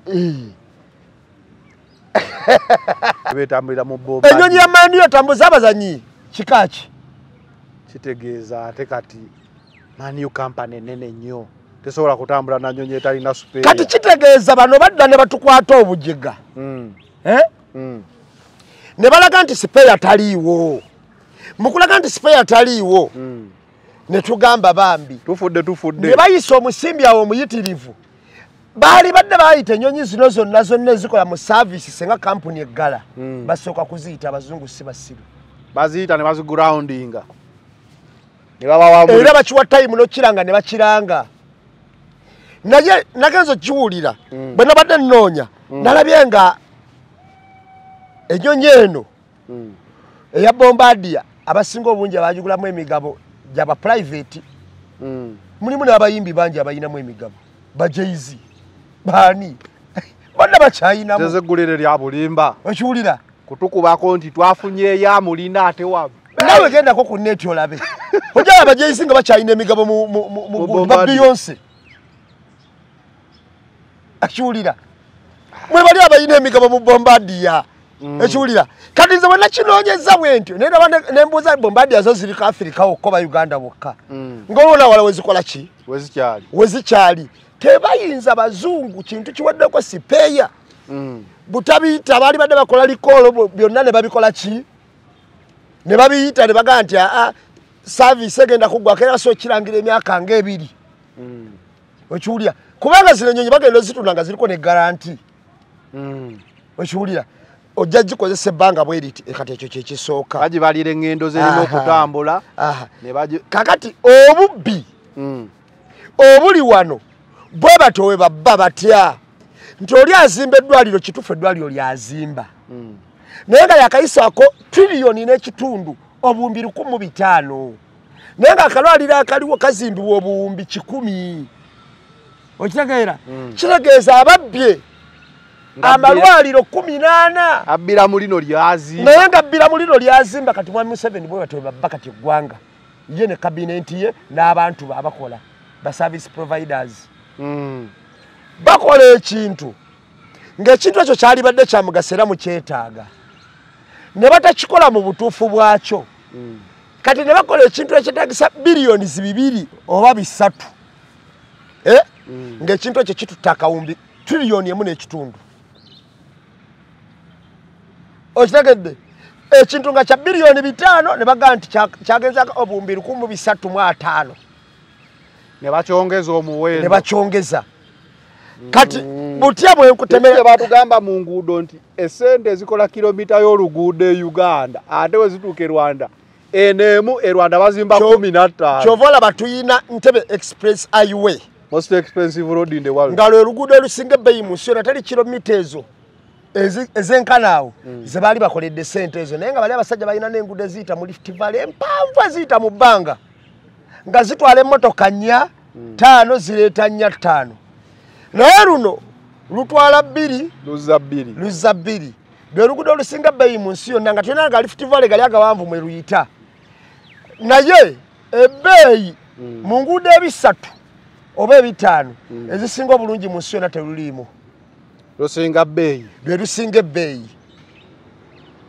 Betambulira mu Bombardier. Ennyonyi ya maani yotambuza abazanyi kikaaki. Kitegeeza ate kati Man U company nene nnyo. Tesobola kutambula na nnyonyi etalina superior. Kati kitegeeza bano badda ne batukwata obujega. Ne balaga nti spare taliiwo. Mukulaga nti spare taliiwo. Ne tugamba bambi. Tufudde. Ne bayisa omusimbi awo omuyitirivu. Baali badde baayita ennyonyi zino zonna ezikola mu service senga kampuni eggala. Basooka kuziyita abazungu si basiru. Baziyita ne bazigroundinga. Ne babawamu. Era bakiwa time n'okiranga ne bakiranga. Naye nagenzo kiwulira. Bwe nabadde nnoonya. Nalabye nga ennyonyi eno eya Bombardier abasinga obungi abagigulamu emigabo gyaba private. Mulimu n'abayimbi bangi abayinamu emigabo. Bajayzi. Bani. Bonna bakyayinamu. Tezeggulire lya bulimba. Okiwulira? Kutukubako nti twafunye ya mulina ate wabu. Nawe gendako ku neti olabe. Ojja abajayzi nga bakyayina emigabo mu Beyonce. Akiwulira. Mwe bali abayina emigabo mu Bombardier. Ekiwulira. Kati nze bonna kinoonyeza bwentyo. Ne mbuuza Bombardier zo ziri ku Africa okko ba Uganda bokka. Ng'olwona wala wezikola ki? Wezikyali. Tebayinza bazungu kintu kiwaddeko sipeya. Butabiyita baali badde bakola likolo byonna ne babikola ki? Ne babiyita ne bagaa nti service egenda kuggwako era so kirangira emyaka ng'ebiri. Okiwulira. Kubanga zino ennyonyi bagenda ozitunda nga ziriko ne garanti. Okiwulira. Ojja gikozesa ebbanga bweriti kati ekyo kye kisooka. Bagibalira engendo zerina okutambula. Kakati obubbi obuli wano bwe batowe babba batya nti oli azimba eddwaliro kitufu eddwaliro lyazimba. Naye nga yakayisaako tiriyoni n'ekitundu obuwumbi 1,500. Naye nga akalwaliro akaliwo kazimbibwa obuwumbi 1,000. Okitegeera? Kitegeeza ababbye amalwaliro 18 abbira mu lino lyazimba. Naye nga abbira mu lino lyazimba kati mwami Museveni bwe batowe babba kati eggwanga ye ne kabineti ye n'abantu abakola. ba service providers bakola ekintu ng'ekintu ekyo kyali badde kya mugaso era mu kyetaaga ne batakikola mu butuufu bwakyo kati ne bakola ekintu ekyetaagisa biliyoni 2 oba 3 ng'ekintu ekyo kitutta akawumbi triliyoni 1.5 okitegedde ekintu nga kya biliyoni 5 ne bagaa nti kyagenza obuwumbi 305 ne bakyongeza omuwendo ne bakyongeza kati butya bwe nkutemera batugamba mu nguudo nti esente ezikola kilomita y'oluguudo e Uganda ate we zituuka e Rwanda enemu e Rwanda bazimba 15 kyovola batuyina Ntebe Express Highway most expensive road in the world nga lwe luguudo olusinga ebbeeyi mu nsi yonna tali kilomita ezo ezenkanaawo ze baali bakoledde sente ezo naye nga bali abasajja balina n'enguudo eziyita mu Rift Valley empanvu eziyita mu bbanga nga zitwala emmotoka 4 5 zireeta 4 5 naye luno lutwala 2 luzza 2 lwe luguudo olusinga ebbeeyi mu nsi yonna nga tulina nga Rift Valley gali agawanvu mwe luyita naye ebbeeyi mu nguudo 3 oba 5 ezisinga obulungi mu nsi yonna teruliimu lusinga bbeeyi lwe lusinga ebbeeyi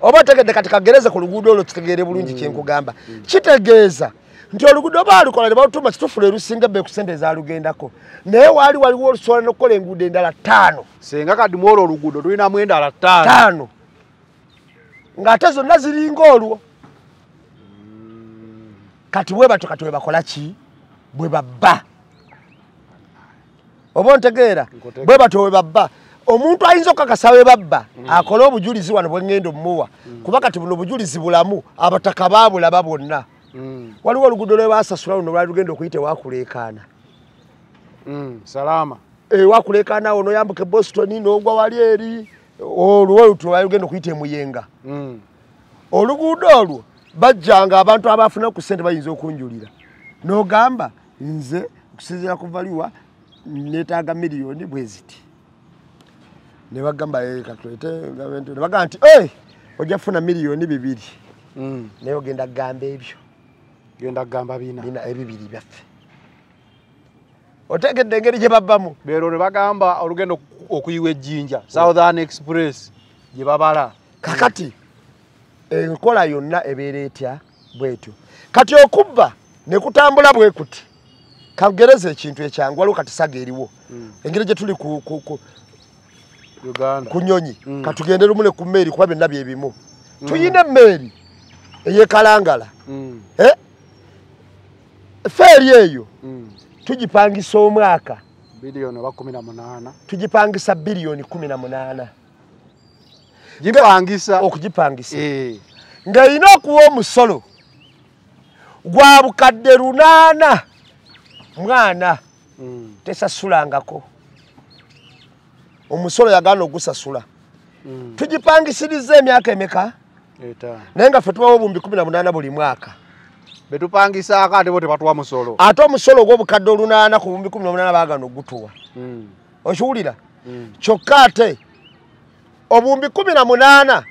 oba otegedde kati kagereze ku luguudo olwo tutegeere bulungi kyenkugamba kitegeeza nti oluguudo baalukola ne balutuma kituufu lwe lusinga ebbeeyi ku ssente ezaalugendako naye waali waliwo olusobola n'okukola enguudo endala 5 senga kati mu olwo oluguudo tulinamu endala 5 ng'ate zonna ziringa olwo kati bwe batyo kati bwe bakola ki bwe babba oba ontegeera bwe batyo bwe babba omuntu ayinza okukakasa we babba akola obujulizi wano bwe ngendo mmuwa kuba kati buno obujulizi bulamu abataka baabulaba bonna waliwo oluguudo lwe baasasula luno lwali lugenda okuyita ewakuleekaana salama ewakuleekaana ono yambuka e Boston n'ogwa wali eri olwo lutu lwali lugenda okuyita emuyenga oluguudo olwo bajjanga abantu abafuna ku ssente bayinza okunjulira n'ogamba nze okusinziira ku valiwa neetaaga miliyoni bwe ziti ne bagamba katulete ne bagamba nti ojja kufuna miliyoni 2 naye ogenda kugamba ebyo genda kugamba bina ebibiri byaffe otegedde engeri gye babbamu beero ne bagamba olugendo okuyiwa ejjinja Southern Express gye babala kakati enkola yonna ebeera etya bwetyo kati okubba ne kutambula bwe kuti kagereza ekintu ekyangu waliwo kati saga eriwo engeri gye tuli ku Uganda kunyonyi katugende lumule ku mmeeri kuba byonna byebimu tuyina emmeeri eyekalangala feeri eyo tugipangisa omwaka biliyoni 18 tugipangisa biliyoni 18 gipangisa okugipangisa ng'erina okuwa omusolo gwa bukadde 8 mwana tesasulangako omusolo yagaana ogusasula tugipangisiriza emyaka emeka naye nga ffe tubawo obumbi 18 buli mwaka betupangisaako ate bo tebatuwa musolo ate omusolo ogw'obukadde 8 ku bumbi 18 baagaana ogutuwa okiwulira kyokka ate obumbi 18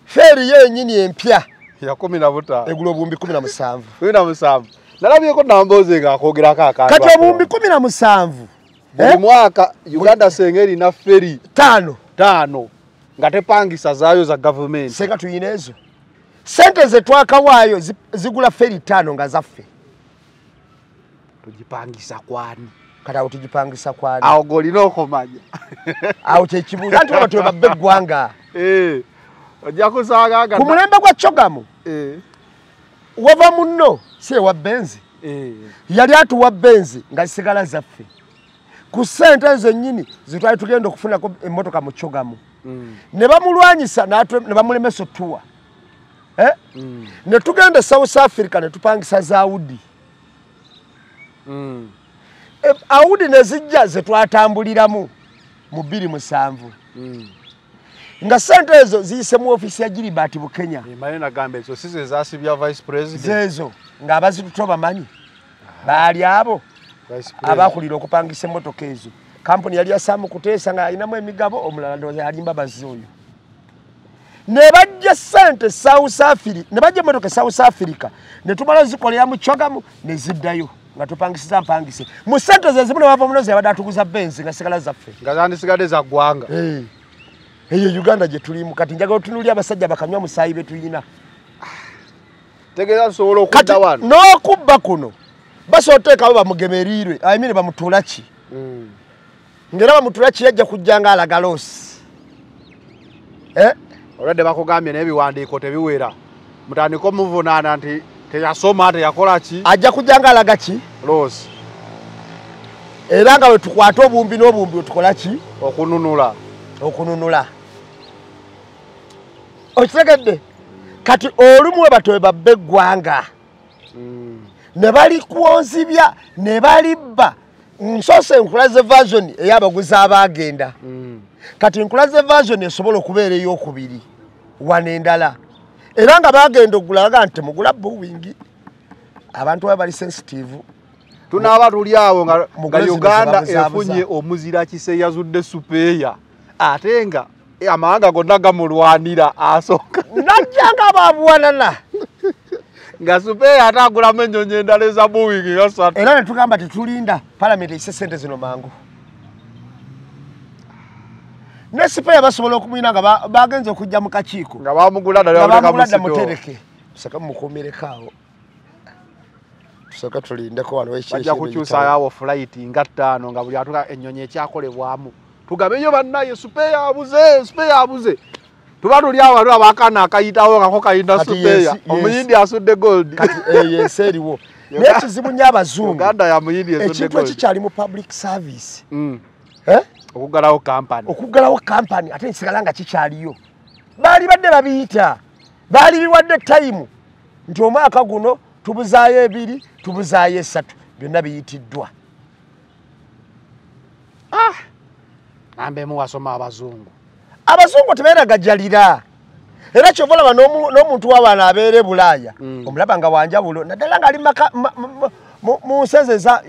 feeri yenyini empya ya 15 egula obumbi 17 nalabyeko nambooze ng'akwogerako akantu kati obumbi 17 buli mwaka Uganda senga erina feri 5 nga tepangisa zaayo za gavumenti senga tuyina ezo sente ze twakawaayo zigula feri 5 nga zaffe tugipangisa kwani kati awo tugipangisa kwani awo golina okumanya awo kyekibuuza nti baba twebabba eggwanga ojja kusanga ku mulembe gwa Chogamu wava munno si ewa benzi yali atuwa benzi nga zisigala zaffe ku ssente ezo nnyini zitwali tugenda okufunako emmotoka mu Chogamu ne bamulwanyisa ne bamulemesa otuwa ne tugenda South Africa ne tupangisa za Audi Audi ne zijja ze twatambuliramu mu 2007 nga ssente ezo ziyise mu ofisi ya Gilbert Bukenya mane nagambe ezo si ze zaasibya vice president zezo ng'abazituto bamanyi baali abo abakulira okupangisa emmotoka ezo kampuni yali yasamu kuteesa nga alinamu emigabo omulala ndowooza alimba bazzi oyo ne bajja ssente South Africa ne bajja emmotoka South Africa ne tumala zikolera mu Chogamu ne ziddayo nga tupangisiza mpangise mu sente ze zimu ne bava munozi yabadde atuguza benzi nga sigala zaffe nga zandisigadde za ggwanga eyo Uganda gye tulimu kati njagala otunuulira abasajja bakanywa musaayi be tuyina tegeeza nsobola okudda wano n'okubba kuno basobola oteekawo bamugemeriirwe ayimire bamutuula ki ngera bamutuula ki yajja kujja nga alaga loosi olwedde bakugambye n'ebiwandiiko tebiwera mutandika omuvunaana nti teyasoma teyakola ki ajja kujja nga alaga ki loosi era nga bwe tukwata obumbi n'obumbi wetukola ki okununula okitegedde kati olumu we batowe babba eggwanga ne balikuwonzibya ne balibba nsoose nkulaze version ey'abaguzi abagenda kati nkulaze version esobola okubeera ey'okubiri wano endala era nga bagenda okugulaga nti mugula Boeing abantu bali sensitive tunaaba tuli awo nga Uganda efunye omuzira kise yazudde supeya ate nga amawanga gonna gamulwanira asooka najjanga babuwanana nga supeya atagulamu ennyonyi endala eza Boeing nga 3 era ne tugamba tetulinda palamenti eyise sente zino mangu ne supeya basobola okumwina nga bagenze okujja mu kakiiko nga bamugula ddala mutereke tusaka mukuumireko tusaka tulindeko wano bajja kukyusayo awo flight nga 5 nga buli atuka ennyonyi ekyakolebwamu tugabeyo bannaye supeya abuze tuba tuli awo waliwo abakana akayitawo ngako kayinda supeya omuyindi asudde gold kati eriwo n'ekizibu nnyo abazungu Uganda ya muyindi esudde ekintu gold ekikyali mu public service okuggalawo kampani ate nsigala nga kikyaliyo baali badde babiyita baali biwadde time nti omwaka guno tubuzaayo 2 tubuzaayo 3 byonna biyitiddwa nambeemu wasoma abazungu tebeeragajalira era kyova olaba n'omuntu w'abaana abeera Bulaaya omulaba nga wanjawulo naddala ng'ali mu nsenze eza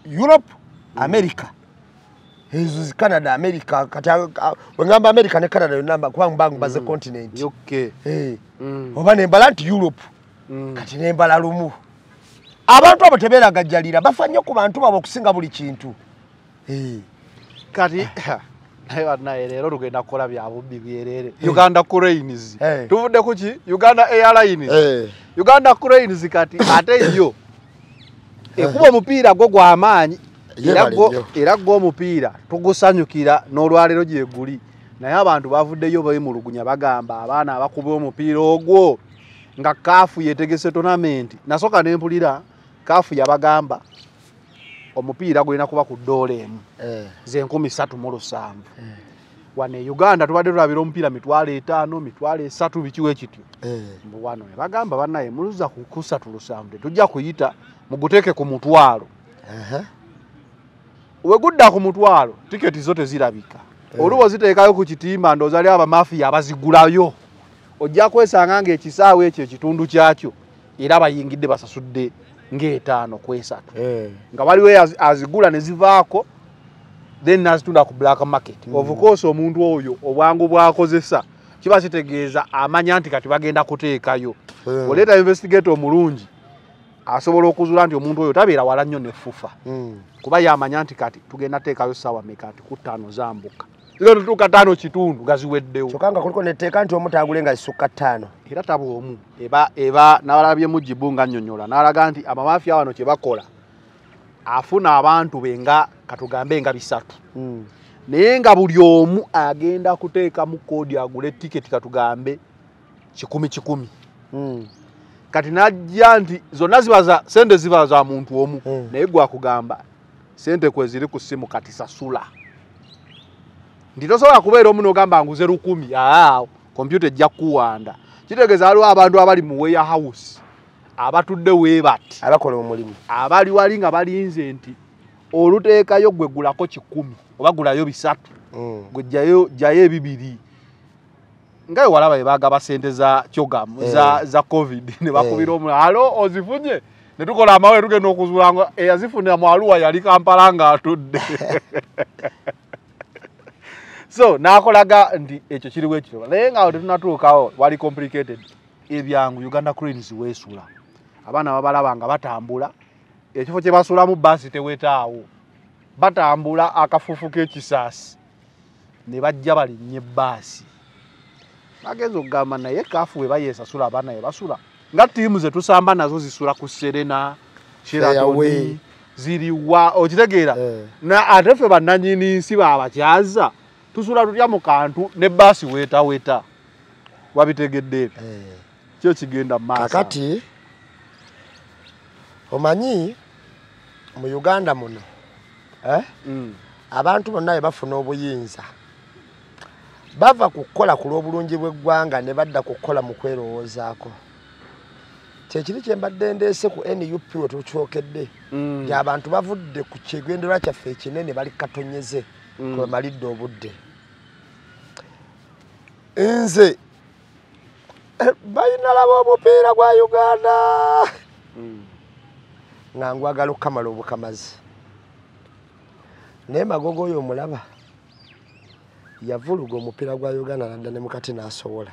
Europe America ezo Canada America kati wengamba America ne Canada yonna kubanga mbaze continent oba nembala nti Europe kati nembala lumu abantu abo tebeeragajalira bafa nnyo ku bantu babo okusinga buli kintu kati naye leero tugenda kukola byabubbi byerere Uganda Cranes tuvudde kuki Uganda Airlines Uganda Cranes kati ate yo ekuba omupiira gwo gw'amaanyi era gwo omupiira tugusanyukira n'olwaleero gye guli naye abantu bavuddeyo beemulugunya bagamba abaana abakuba omupiira ogwo nga kaafu yetegese tournament nasooka ne mpulira kaafu yabagamba omupiira gulina kuba ku ddoola emu ze 3,700 wane Uganda tubadde tulabira omupiira 5,000 3,000 bikiwe kityo wano ne bagamba bannaye muluza ku 3,700 tujja kuyita muguteeke ku mutwalo wegudda ku mutwalo tiketi zo tezirabika oluwo ziteekayo ku kitimba ndooza ali abamafiya abazigulayo ojja kwesanga ng'ekisaawe ekyo ekitundu kyakyo era bayingidde basasudde ng'etaano ku 3 nga waliwo azigula ne zivaako then nazitunda ku black market of course omuntu oyo obwangu bwakozesa kiba kitegeeza amanya nti kati bagenda kuteekayo oleeta investigator omulungi asobola okuzuula nti omuntu oyo tabeera wala nnyo nefufa kuba yamanya nti kati tugenda teekayo ssaawa meka ati ku 5 zambuka zino tutuuka 5 kitundu nga ziweddewo kyokka nga kuliko netteeka nti omu taagule nga zisukka 5 era taba omu eba n'abalabye Mujibu nga nnyonnyola n'alaga nti amamafiya wano kye bakola afuna abantu benga katugambe nga 3 naye nga buli omu agenda kuteeka mu koodi agule tiketi katugambe 10,000 kati najja nti zonna zibaza sente ziba za muntu omu naye gwa kugamba sente kwe ziri ku simu kati sasula ndi tosobola kubeera omu n'ogamba nguze 10,000 kompyuta ejja kuwanda kitegeeza waliwo abantu abali mu warehouse abatudde weebati abakola omulimu abali wali nga balinze nti oluteekayo gwe gulako 10 oba gulayo 3 gwe jjayo 2 ngayo walaba ebagaba sente za kyogamu za covid ne bakubira omu alo ozifunye ne tukola amawe tugenda okuzuula ngo eyazifunira mu Arua yali Kampala nga atudde so nakolaga nti ekyo kiriwo ekyo naye nga tetunatuukawo wali complicated ebyangu Uganda Cranes weesula abaana babalaba nga batambula ekifo kye basulamu bbaasi tewetaawo batambula akafufu k'ekisaasi ne bajja balinnye bbaasi bagenza okugamba naye kaafu we bayeesasula abaana ye basula nga ttiimu ze tusamba nazo zisula ku Serena Sheraton ziriwa okitegeera ate ffe bannannyini nsi baabakyaza tusula tutya mu kantu ne bbaasi weetaweta wabitegedde kyo kigenda mu maaso kakati omanyi mu Uganda muno abantu bonna bafuna obuyinza bava kukola ku lw'obulungi bw'eggwanga ne badda kukola mu kwerowoozaako kyekiri kye mbadde ndeese ku NUP we tukyokedde abantu bavudde ku kigendererwa kyaffe ekinene bali katonyeze kwe malidde obudde nze bayina laba omupiira gwa Uganda nga ngwagala okukamala obukamazi naye Magogo oyo omulaba yavuluga omupiira gwa Uganda nadda ne mukati n'asobola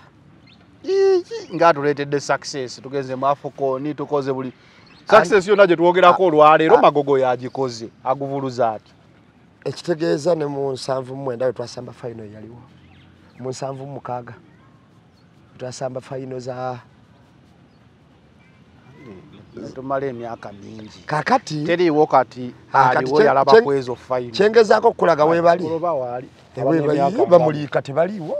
nga tuleetedde success tugenze mu AFCON tukoze buli success yonna gye twogerako olwaleero Magogo yagikoze aguvuluza ati ekitegeeza ne mu 7-9 we twasamba final yaliwo mu 7-6 twasamba final za tumala emyaka mingi kakati teriiwo kati aliwo yalaba ku ezo final kyengezaako okulaga weebali bamuliika tebaliiwo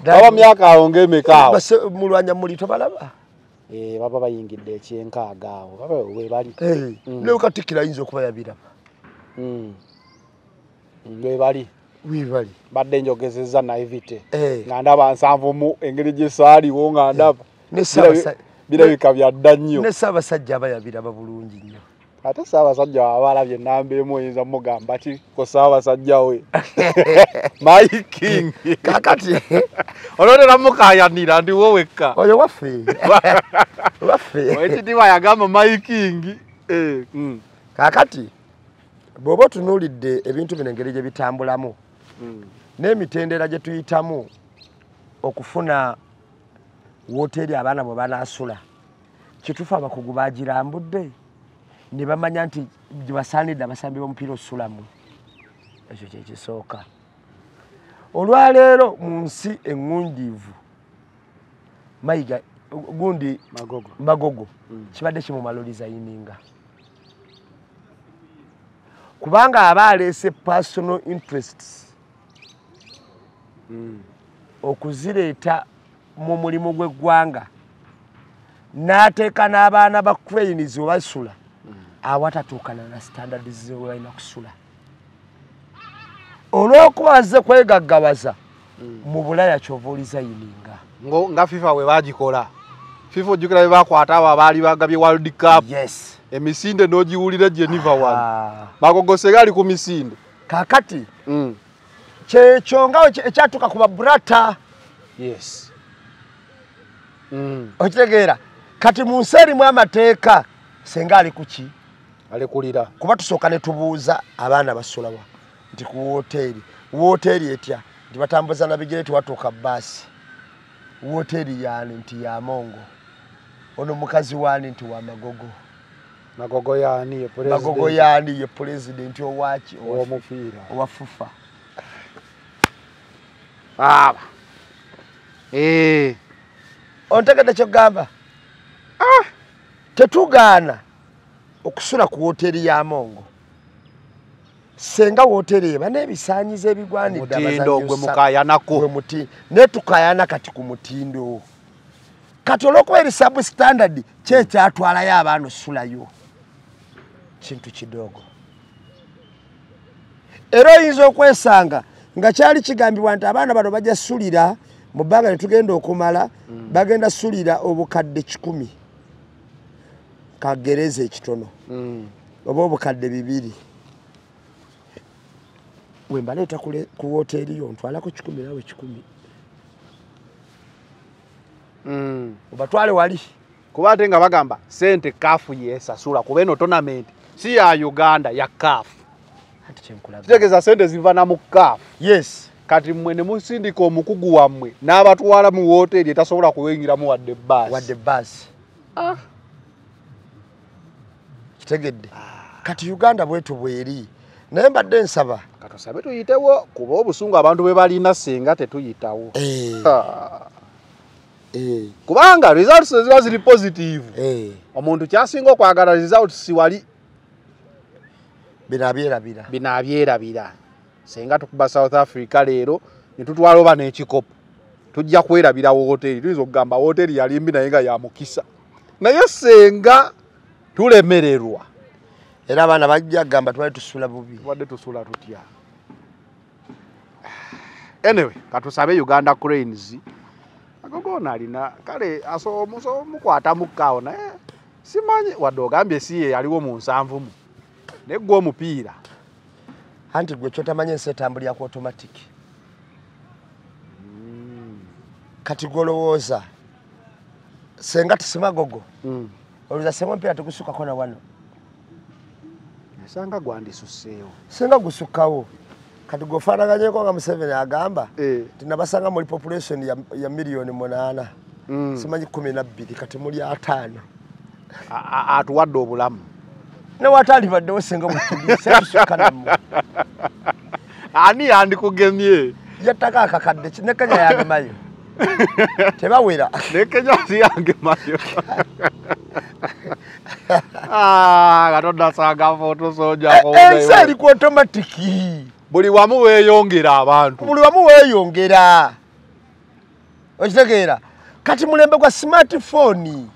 aba myaka awo ng'emeka mulwanya muli tobalaba baba bayingidde ekyenkaaga awo baba weebali naye Katikkiro ayinza okuba yabiraba weebali badde njogezezza naivite nga ndaba 7 mu engeri gye saaliwo nga ndaba birabika byadda nnyo ne Ssaabasajja aba yabiraba bulungi nnyo ate Ssaabasajja waba alabye ennamba emu oyinza mugamba ki ko Ssaabasajja we My King kakati olwotera mukayanira ndi wo wekka oyo waffe ekitiibwa yagamba My King kakati bw'oba otunuulidde ebintu bino engeri gye bitambulamu n'emitendera gye tuyitamu okufuna wooteri abaana bwe banaasula kituufu abakugu bagirambudde ne bamanya nti gye basaanidde abasambi b'omupiira osulamu ekyo kyekisooka olwaleero mu nsi eŋŋungiivu mayiga gundi Magogo kibadde kimumaloliza yininga kubanga aba aleese personal interests okuzireeta mu mulimu gw'eggwanga n'ateeka n'abaana ba cranes we basula awatatuukana na standards ze balina kusula olw'okuba bazze kwegaggabaza mu bulaya kyova oliza yininga nga FIFA we bagikola FIFA ojjukira be bakwata abo abaali bagabye World Cup emisinde n'ogiwulira Geneva wano Magogo segali ku misinde kakati kyekyo nga ekyatuuka ku babrata okitegeera kati mu nsi erimu amateeka senga ali kuki alekulira kuba tusooka ne tubuuza abaana basulawa nti ku wooteri etya nti batambuza na bigere tiwatuuka bbaasi wooteri yaani nti ya Mongo ono mukazi waani nti wa Magogo Magogo yaani ye pulezidenti owaki omupiira owa FUFA ontegedde kyogamba tetugaana okusula ku wooteri ya Mongo senga wooteri eba n'ebisaanyizo ebigwanidde mutindo gwe mukayanako naye tukayana kati ku mutindo kati olw'okuba eri substandard kyekyatwalayo abaana osulayo kintu kidogo era oyinza okwesanga nga kyali kigambibwa nti abaana bano bajja sulira mu bbanga ne tugenda okumala bagenda sulira obukadde 10 kagereza ekitono oba obukadde 2 wembaleeta ku wooteri yo ntwalako 10 nawe 10 obatwale wali kuba ate nga bagamba sente kaafu yeesasula kuba eno tournament si ya Uganda ya kaafu kitegeeza sente ziva na mu kaafu kati mmwe ne musindika omukugu wammwe n'abatwala mu wooteri etasobola kuwengeramu wadde bbaasi kitegedde kati Uganda bwetu bweri naye mbadde nsaba katusabe tuyitewo kuba obusungu abantu bwe balina senga tetuyitawo kubanga results ziba ziri positive omuntu kyasinga okwagala results siwali binabyerabira senga tukuba South Africa leero netutwala oba n'ekikopo tujja kwerabira hoteli tuyinza okugamba hoteli yali mbi naye nga ya mukisa naye senga tulemererwa era abaana bajja gamba twali tusula bubi wadde tusula tutya anyway katusabe Uganda Cranes agogona alina kale mukwata mukaawo naye simanyi wadde ogambye siye yaliwo mu nsanvu mu neggwa omupiira anti gwe kyotamanya ensi etambulira ku automatic kati golowooza senga tisimagogo oluza senga omupiira tegusukako na wano esanga gwandisuseewo senga gusukkawo kati gofaanaganyeko nga Museveni agamba tinabasanga muli population ya miliyoni 8 simanyi 12 kati muli 5 atuwadde obulamu newatandibaddewo senga butulisetusukanamu ani yandikugemye yattaka akakadde ne Kenya yagemayo tebawera ne Kenya siyangemayo Katonda sanga foto soja ko ensi eri ku automatic buli wamu weeyongera abantu buli wamu weeyongera okitegeera kati mulembe gwa smartphone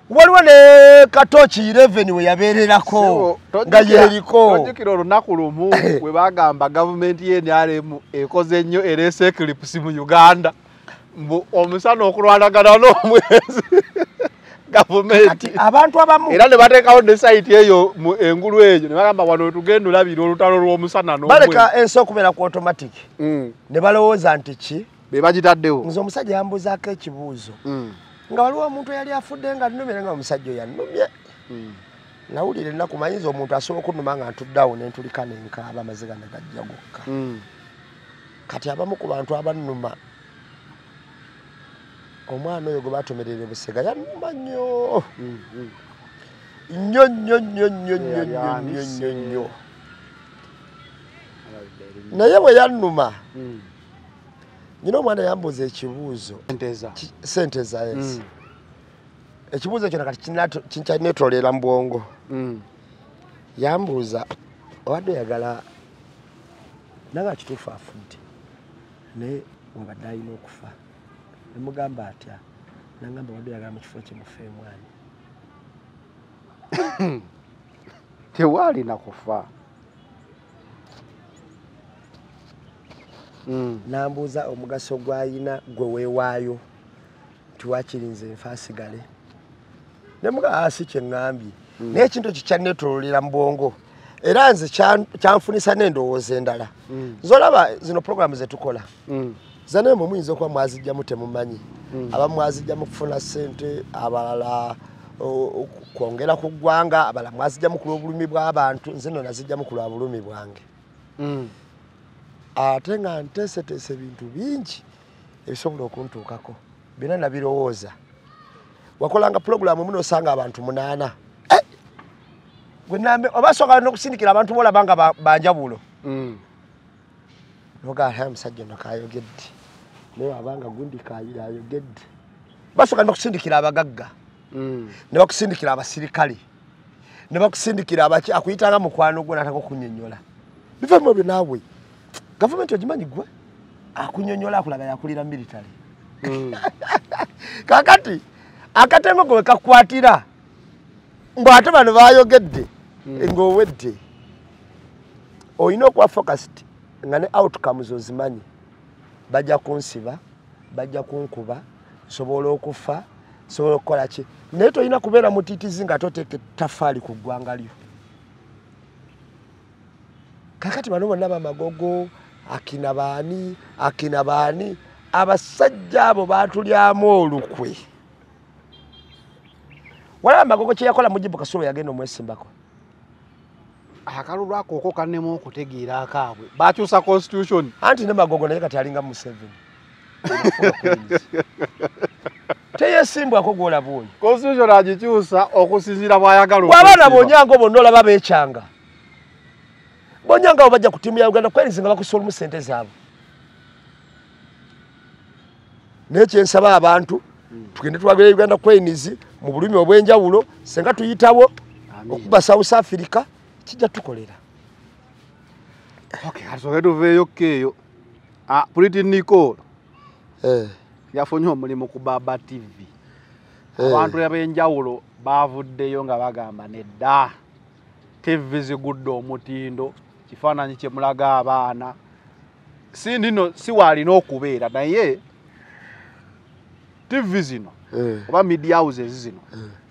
waliwo ne katochi 11 we yabeererako nga yeriko tojjukira olunaku lumu we bagamba gavumenti y'NRM ekoze nnyo erese eclipse mu Uganda mbu omusana okulwanagana n'omwezi gavumenti abantu abamu era ne bateekawo ne site eyo engulu eyo ne bagamba wano tugenda olabira olutalo lw'omusana n'omwezi baleka ensi okubeera ku automatic ne balowooza nti ki be bagitaddewo nze omusajja yambuzaako ekibuuzo nga waliwo omuntu eyali afudde nga nnumire nga omusajja oyo yannumye nawulire ennaku mayinza omuntu asobola okunnuma nga ntuddeawo ne ntulika nenkaaba amaziga ne gajja gokka kati abamu ku bantu abannuma omwana oyo gwe batomerera Busega yannuma nnyo nnyo naye bwe yannuma nyina omwana yambuuza ekibuuzo sente za yes ekibuuzo kino kati kinkyanetolera mu bwongo yambuuza obadde oyagala nanga kituufu afudde naye wabadde alina okufa nemugamba atya nangamba obadde oyagala mu kifo kimufeemu ani tewaalina kufa nambuuza omugaso gwayina gwe weewaayo tiwakirinze nfa asigale nemugaa si kyeŋŋambye naye ekintu ekyo kyannetololera mu bwongo era nze kyanfunisa n'endowooza endala zolaba zino programu zetukola zanaye mwe muyinza okuba mwazijjamu temumanyi abamu mwazijjamu kufuna ssente abalala kwongera ku ggwanga abalala mwazijjamu ku lw'obulumi bw'abantu nze no nazijjamu ku lwa bulumi bwange ate nga nteeseteese bintu bingi ebisobola okuntuukako byonna nabirowooza wakolanga pulogulaamu emu n'osanga abantu 8 gwe nambe oba soka n'okusindikira abantu boolaba nga banjawulo nogaa musajja ono kaayogedde naye abanga gundi kaayogedde basoka n'okusindikira abagagga ne bakusindikira abasirikale ne bakusindikira abaki akuyitanga mukwano gwe nataka okunyonyola bivemu ebyo naawe gavumenti ogimanyi gwe akunyonyola akulaga yakulira military kakati akatengo gwe kakwatira ng'ate bano bayogedde ng'owedde olina okuba focused nga ne outcomes ozimanyi bajja kunsiba bajja kunkuba sobola okufa sobola okukola ki naye tolina kubeera mutiitizi nga toteeka ettafaali ku ggwanga lyo kakati bano bonna bamagogo akina baani abasajja abo baatulyamu olukwe wala amagogo kye yakola Mujibu Kasulo yagenda omwesimbako akalulu ako kannemu okutegeera akaabwe bakyusa constitution anti ne magogo naye kati alinga Museveni teyesimbwako gwolaba oyo constitution agikyusa okusinziira bw'ayagala bw'abaana bonyango bonna olaba beekyanga bonyanga abo bajja ku ttiimu ya Uganda Cranes nga bakusolumu ssente zaabwe naye kyensaba abantu tugende twagala Uganda Cranes mu bulumi obw'enjawulo senga tuyitawo okuba South Africa kijja tukolera okay asoke tuveeyo keeyo Pretty Nicole yafunye omulimu ku Baba TV abantu ab'enjawulo baavuddeyo nga bagamba nedda TV zigudde omutindo kifaananyi kye mulaga abaana si nino si waalina okubeera naye TV zino oba media houses zino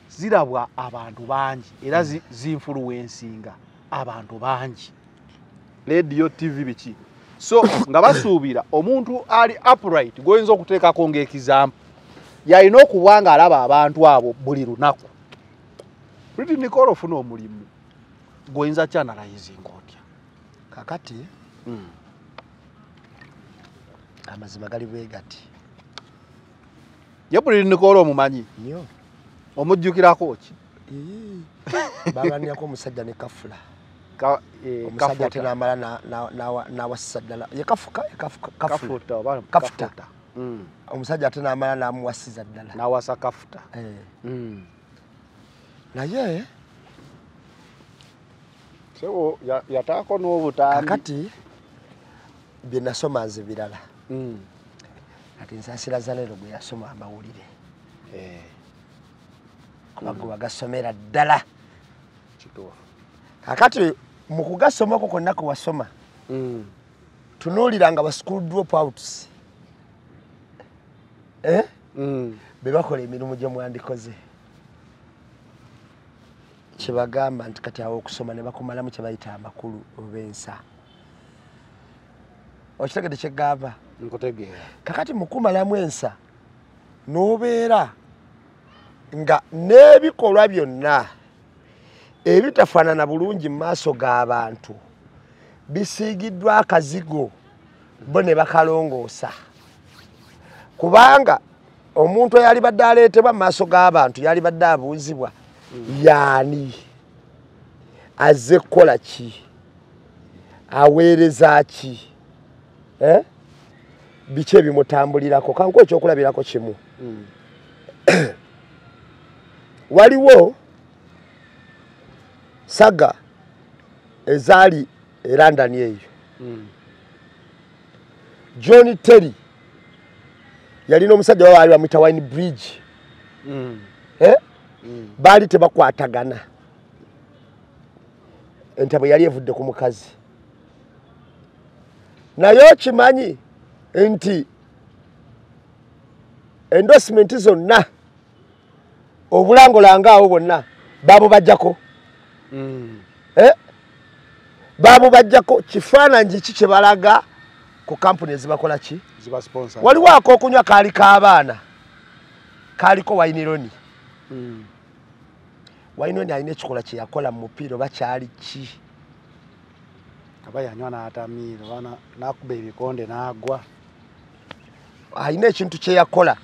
zirabwa abantu bangi era zinfluencinga abantu bangi radio TV biki so nga basuubira omuntu ali upright goyinza okuteekako ng'ekizampu yalina okuba nga alaba abantu abo buli lunaku Pretty Nicole ofuna omulimu goyinza channelizing otya kakati amazima gali bwe gati ye Pretty Nicole omumanyi nyo omujjukirako ki baganirako omusajja ne kafula omusajja ate n'amala n'awassa ddala ye kafuta omusajja ate n'amala n'amuwasiza ddala n'awasa kafuta naye sebo yataako n'obutambi kakati bye nasoma nze birala kati nsaasira zaleero gwe yasoma amawulire kubago bagasomera ddala kakati mu kugasomako konna kwe wasoma tunuulira nga ba school dropouts be bakola emirimu gye mwandikoze kyebagamba nti kati awo okusoma ne bakumalamu kye bayita amakulu ob'ensa okitegedde kyegamba nkutegeera kakati mu kumalamu ensa n'obeera nga n'ebikolwa byonna ebitafaanana bulungi mu maaso g'abantu bisiigiddwa akazigo bo ne bakalongoosa kubanga omuntu eyali badde aleetebwa mu maaso g'abantu yali badde abuuzibwa yaani azze kukola ki aweereza ki biki ebimutambulirako kanku ekyokulabirako kimu waliwo saga ezaali e London eyo John Terry yalina omusajja waali bamuyita Wine Bridge baali tebakwatagana entabo yali evudde ku mukazi naye okimanyi nti endorsement zonna obulangolanga awo bonna baabo bajjako baabo bajjako kifaananyi ki kye balaga ku kampuni ezibakola ki waliwo ak'okunywa kaali k'abaana kaaliko Wainironi Wainironi alina ekikola kye yakola mu mupiira oba kyali ki aba yanywa n'atamiira n'akuba ebikonde n'agwa alina ekintu kye yakola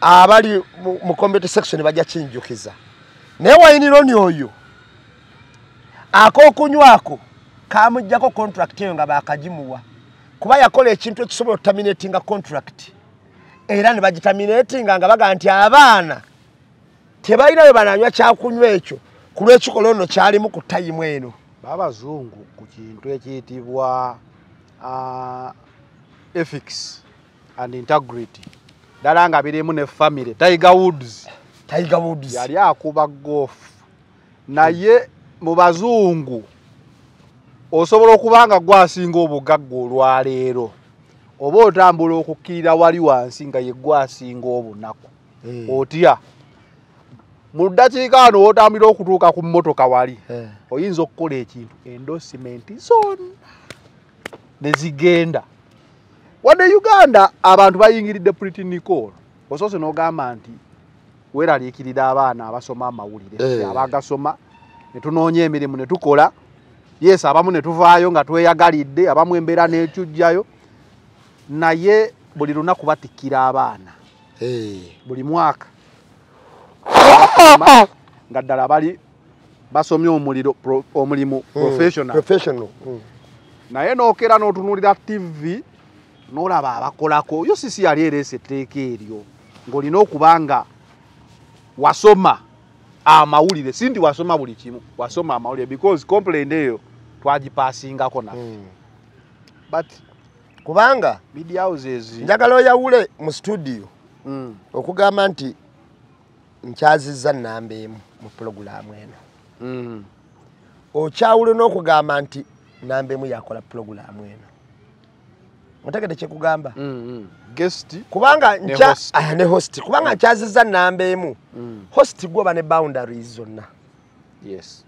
abali mu combat section bajja kinjukiza naye Wainironi oyo ak'okunywako kamujjako contract eyo nga baakagimuwa kuba yakola ekintu ekisobola okutaminatinga contract era ne bagitaminatinga nga baga nti abaana tebalina bwe bananywa kyakunywa ekyo ku lw'ekikola ono kyalimu ku tayimu eno babazungu ku kintu ekiyitibwa ethics and integrity ddala nga birimu ne family Tiger Woods yali akuba golf naye mu bazungu osobola okuba nga gwasinga obugagga olwaleero oba otambula okukkirira wali wansi nga ye gwasinga obunaku otya mu ddakiika ano wotambulira okutuuka ku mmotoka wali oyinza okukola ekintu endorsement zonna ne zigenda wadde Uganda abantu bayingiridde Pretty Nicole osoose n'ogamba nti weeraliikirira abaana abasoma amawulire abagasoma ne tunoonya emirimu ne tukola yes abamu ne tuvaayo nga tweyagalidde abamu embeera n'ekyujjayo naye buli lunaku batikkira abaana buli mwaka nga ddala bali basomye omulimu professional. Naye nookera n'otunuulira TV n'olaba abakolako yo sisi yali ereese etteeka eryo ng'olina okubanga wasoma amawulire si nti wasoma buli kimu wasoma amawulire because complaint eyo twagipaasingako nafe but kubanga media houses njagala oyawule mu studio okugamba nti nkyazizza nnamba emu mu pulogulaamu eno okyawule n'okugamba nti nnamba emu yakola pulogulaamu eno mutegede kyekugamba guest kubanga ne host kubanga nkyazizza nnamba emu host gwoba ne boundaries zonna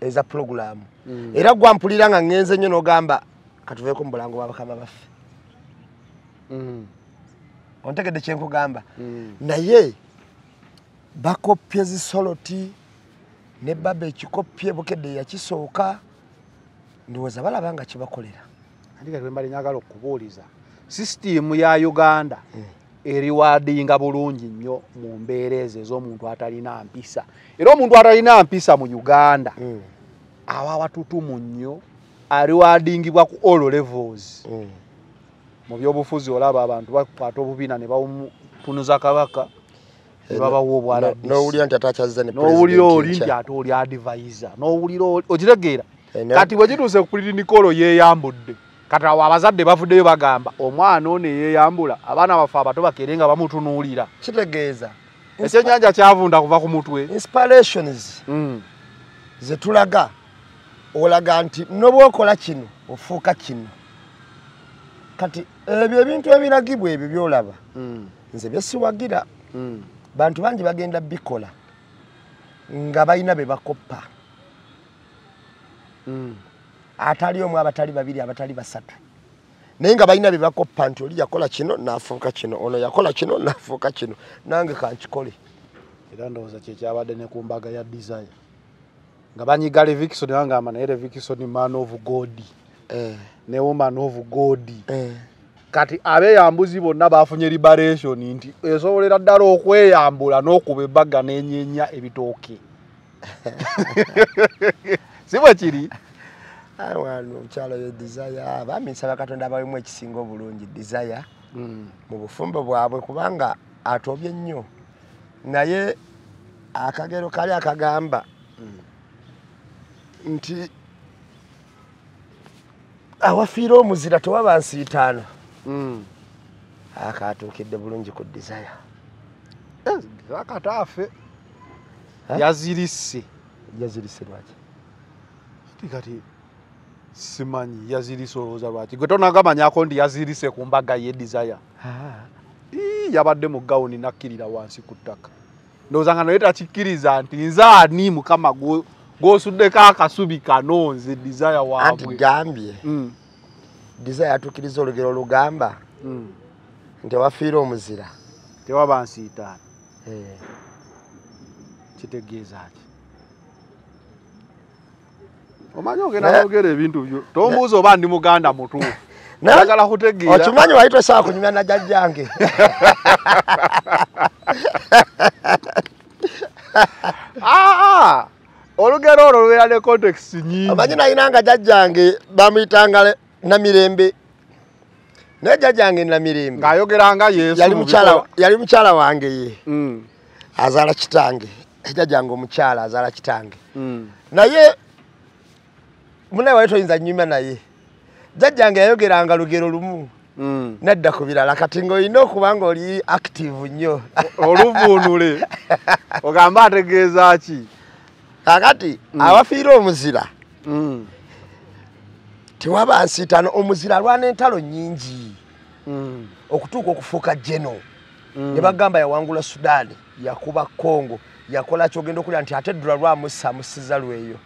eza pulogulaamu era gwampulira nga ngenze nnyo n'ogamba katuveeko mu bulango bwa bakama baffe ontegedde kyenkugamba naye bakopye zisoloti ne baba ekikopye bukedde yakisooka ndowooza balaba nga kibakolera andi kati wembali nyagala okubuuliza sisitimu ya Uganda eriwadinga bulungi nnyo mu mbeera ezo ez'omuntu atalina mpisa era omuntu atalina mpisa mu Uganda aba watutumu nnyo ariwadingibwa ku all levels mu byobufuzi olaba abantu bakwata obubina ne bawutunuza kabaka babawo obwala n'owulira nti atachazza ne president n'owulira oli nti ate oli advisor n'owulira okitegeera kati bwe kituuse ku Nikolo yeeyambudde kati awo abazadde bavuddeyo bagamba omwana ono yeeyambula abaana bafe abato bakere nga bamutunuulira kitegeeza ekyennyanja kyavunda kuva ku mutwe inspirations zetulaga olaga nti nobwokola kino ofuuka kino kati ebyo ebintu ebiragibwa ebyo byolaba nze byesiwagira bantu bangi bagenda bikola nga balina be bakoppa atali omu abatali babiri abatali basatu naye nga balina be bakoppa nti oli yakola kino n'afuuka kino ono yakola kino n'afuuka kino nange kankikole era ndowooza kyekyabadde ne ku mbaga ya Desire nga banyiga Levikson bangamba naye Levikson man of God ne woman of God kati abeyambuzi bonna bafunye liberation nti esobolera ddala okweyambula n'okuba ebbaga n'enyeenya ebitooke si bwe kiri wano omukyalo ye Desire baminsaba Katonda abawemu ekisinga obulungi Desire mu bufumbo bwabwe kubanga atobye nnyo naye akagero kali akagamba nti awafiira omuzira tewaba nsiitaano akatuukidde bulungi ku Desire akataafe yazirise lwaki kati simanyi yazirise olowooza lwaki gwe tonagamanyako ndi yazirise ku mbaga ye Desire yabadde mu gawuni nakkirira wansi ku ttaka ndowooza nga naye takikkiriza nti nze ani mukama gw'osuddeko akasubi kano nze Desire waabwe anti gambye Desire atuukiriza olugero olugamba nti wafiira omuzira tewaba nsiitaano kitegeeza ki omanyi ogenda n'ogera ebintu byo tombuuza oba ndi muganda mutuufu ayagala kutegeera okimanyi wali tosobola kunyumya na jjajjange olugero olwo lubeera ne context nyingi omanyi nayinanga jjajjange bamuyitanga Namirembe naye jjajjange Namirembe ng'ayogeranga Yesu yali mukyala wange ye azaala kitange jjajjange omukyala azaala kitange naye munaye wali toyinza nnyuma naye jjajjange yayogeranga lugero lumu nedda ku birala kati ng'olina okuba nga oli active nnyo oluvuunule ogamba ategeeza ki kakati awafiira omuzira tewaba nsiitaano omuzira alwana entalo nnyingi okutuuka okufuuka jeno ne bagamba yawangula Sudaani yakuba Congo yakola kyogenda okulya nti ate eddula lwamussa amussiza lweyo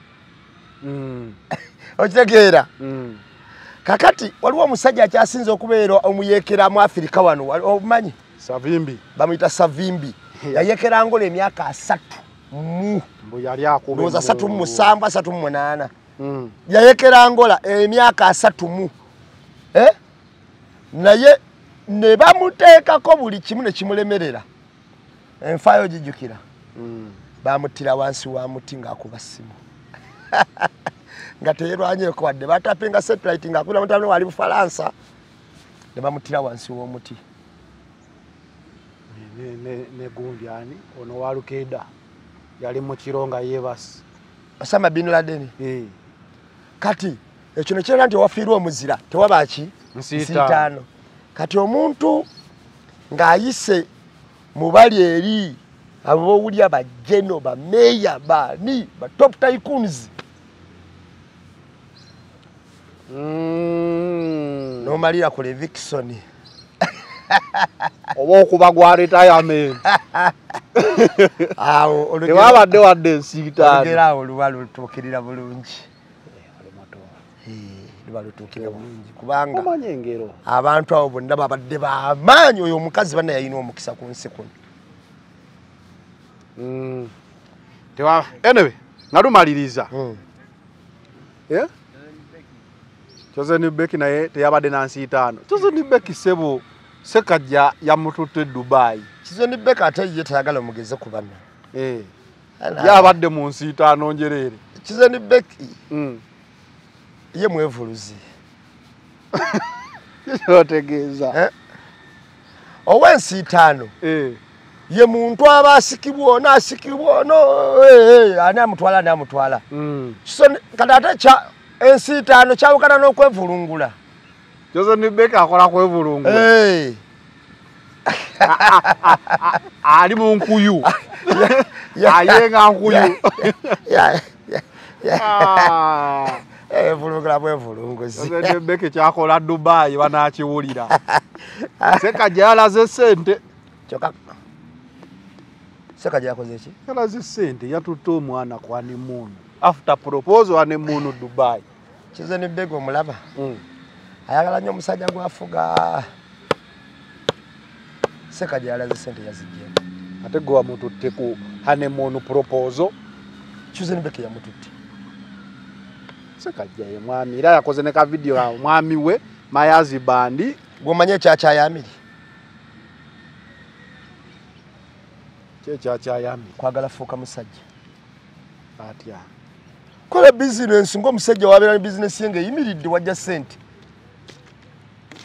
okitegeera kakati waliwo omusajja akyasinza okubeera omuyeekera mu Afirika wano obumanyi Savimbi bamuyita Savimbi yayeekera Angola emyaka 3 mbu yali akuba ndowooza 3 mu 7 3 mu 8 yayeekera Angola emyaka 3 naye ne bamuteekako buli kimu ne kimulemerera Enfayo gijukira. Bamutira wansi wa muti ng'akuba ssimu. Nga teyerwanyeko wadde batapenga satellite ng'akuba mutabani wali Bufalansa. Ne bamutira wansi w'omuti. Ne gundi ani ono walukeda yali mu kironga yebasi. Osama bin Laden. Kati ekyo nekyera nti wafiirwa omuzira tewaba ki nsiitaano. Kati omuntu ng'ayise mubali eri abowuli abajeno bameya bani ba top tycoons. No malira ku Levikson. Oba okuba gwa retirement. Awo olubadde wadde nsiitaano. Olugera oluwalo lutuukirira bulungi. Lubalutuukira bulungi kubanga omanye engero abantu abo bonna babadde b'amaanyi oyo omukazi banna yalina omukisa ku nsi kuno. Anyway, nga lumaliriza. Chosen Beki naye teyabadde na nsiitaano. Chosen Beki sebo sekajja yamututte Dubai. Chosen Beki ate ye tayagala omugeze ku banna. Yabadde mu nsiitaano njereere. Chosen Beki ye mwevuluzi. Yotegeeza. Owensiitaano. Ye muntu aba asikibwa ani amutwala. So kadata cha ensiitaano kyawukana n'okwevulungula. Chosen Beki akola kwevulungula. Ali mu nkuyu. Ayenga nkuyu. Vulungula bwevulunguzi. Chosen Beki kyakola Dubai banaakiwulira. Sekajja yalaze sente. Choka. Sekajja yakoze ki? Yalaze sente yatutte omwana ku honeymoon. After proposal honeymoon Dubai. Chosen Beki omulaba. Ayagala nnyo omusajja gwafuga. Sekajja yalaze sente yazijja. Ate gwa mututte ku honeymoon proposal. Chosen Beki yamututte. Sekajja ye mwami era yakoze ne ka video awo mwami we Mayazi Bandi gwomanye chacha yamiri. Chacha yamiri kwagala fuuka musajja. Atya. Kola business ng'omusajja wabeera business yenge yimiridde wajja sente.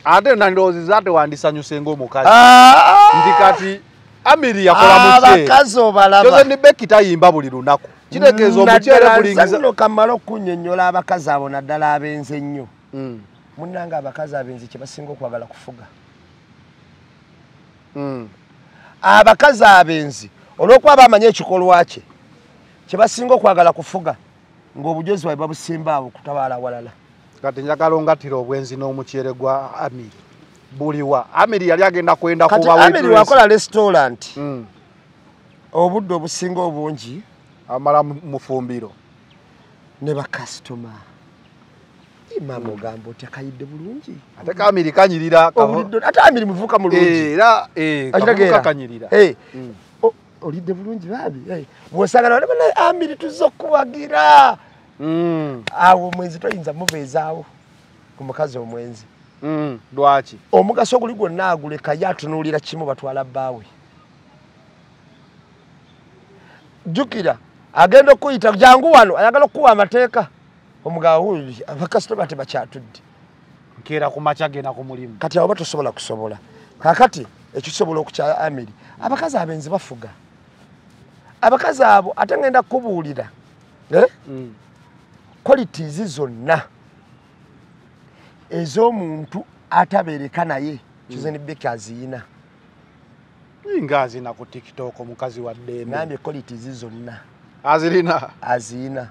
Ate nandozi zate wandisanyuse ng'omukazi. Ndi kati Amiri yakola mukyere. Abakazi obalaba. Chosen Beki tayimba buli lunaku. Kitegeeza omukyere bulingiza. Nno kamalo kunnyonnyola abakazi abo naddala abenze ennyo. Munnanga abakazi abenze kye basinga okwagala kufuga. Abakazi abenzi olw'okuba bamanye ekikolwa kye kye basinga okwagala kufuga ng'obujozi bwe babusimba abo kutabaala walala. Kati njagala ongatira obwenzi n'omukyere gwa Amiri. Buliwa Amiri yali agenda kwenda kuba waitress. Amiri wakola restaurant. Obudde obusinga obungi amala mufumbiro ne ba customer. Imamo gambo tekayidde bulungi. Ate ka Amiri kanyirira ate Amiri muvuka mulungi. Era kavuka kanyirira. Olidde bulungi babi. Bwosagala bana Amiri tuzokuwagira. Awo mwenzi toyinza mubeezaawo ku mukazi omwenzi. Lwaki? Omugaso guli gwonna aguleka yatunuulira kimu batwala bbaawe. Jukira agenda okuyita jangu wano ayagala okuwa amateeka omugawuli abakasitoma tebakyatudde. Nkeera ku makya genda ku mulimu. Kati abo batosobola kusobola. Kakati ekisobola okukya Amiri abakazi abenzi bafuga. Abakazi abo ate ngenda kubuulira. Qualities zonna ez'omuntu atabeereka naye Chosen Beki aziyina. Ngazina ku TikTok omukazi wa ddembe. Nambye qualities zonna aziyina.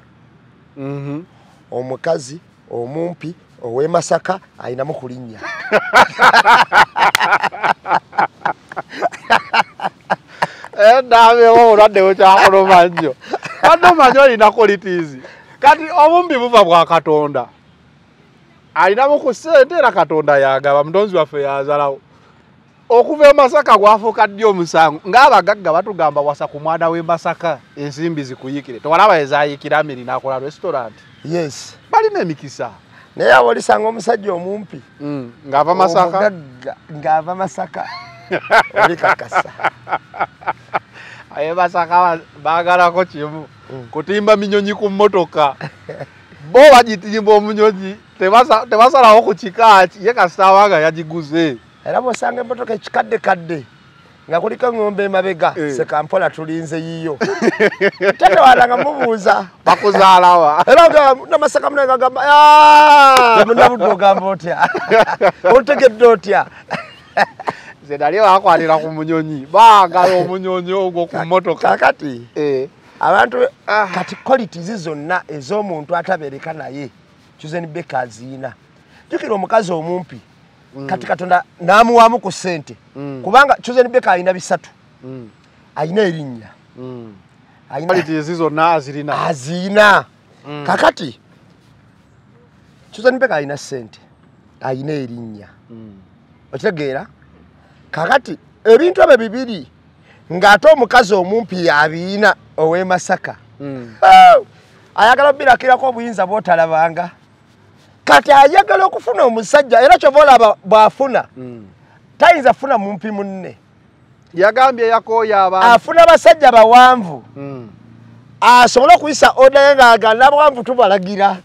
Omukazi omumpi ow'e Masaka ayinamu kulinnya. Nawe olwadde wekyakuluma nnyo. Kati omanyi olina qualities. Kati obumbi buva bwa Katonda. Alinamu ku ssente era Katonda yagaba mutonzi waffe yazalawo. Okuva e Masaka gwafuuka ddi omusango ng'abagagga batugamba wasa ku mwana w'e Masaka ensimbi zikuyikire. Tewalaba ezaayikira Amiri n'akola restaurant. Yes. Balina emikisa. Naye abo olisanga omusajja omumpi. Ng'ava Masaka. Ng'ava Masaka. Oli kakasa. aye Masaka bagalako kimu kutimba minyonyi ku mmotoka bo bagitimba omunyonyi tebasalawo ku kikaaki ye kasitawanga yagiguze era bw'osanga emmotoka ekikadde nga kuliko ng'ombe emabega Sekampola tulinze yiyo tete walanga mubuuza bakuzaalawa era Namasaka munange agamba munabudde ogamba otya otegedde otya nze nali bakwatira ku munyonyi baagala omunyonyi ogwo ku mmotoka kakati abantu kati qualities zonna ez'omuntu atabeereka naye Chosen Beka aziina jjukira omukazi omumpi kati Katonda n'amuwaamu ku ssente kubanga Chosen Beka alina bisatu alina erinnya qualities zonna azirina kakati Chosen Beka alina ssente alina erinnya okitegeera kakati ebintu ebyo bibiri ng'ate omukazi omumpi yabiina ow'e Masaka ayagala birakirako obuyinza bw'otalabanga kati ayagala okufuna omusajja era kyova olaba bw'afuna tayinza funa mumpi munne yagambye yakooya abantu afuna basajja bawanvu asobola okuyisa oda ye ng'agala n'abawanvu tubalagira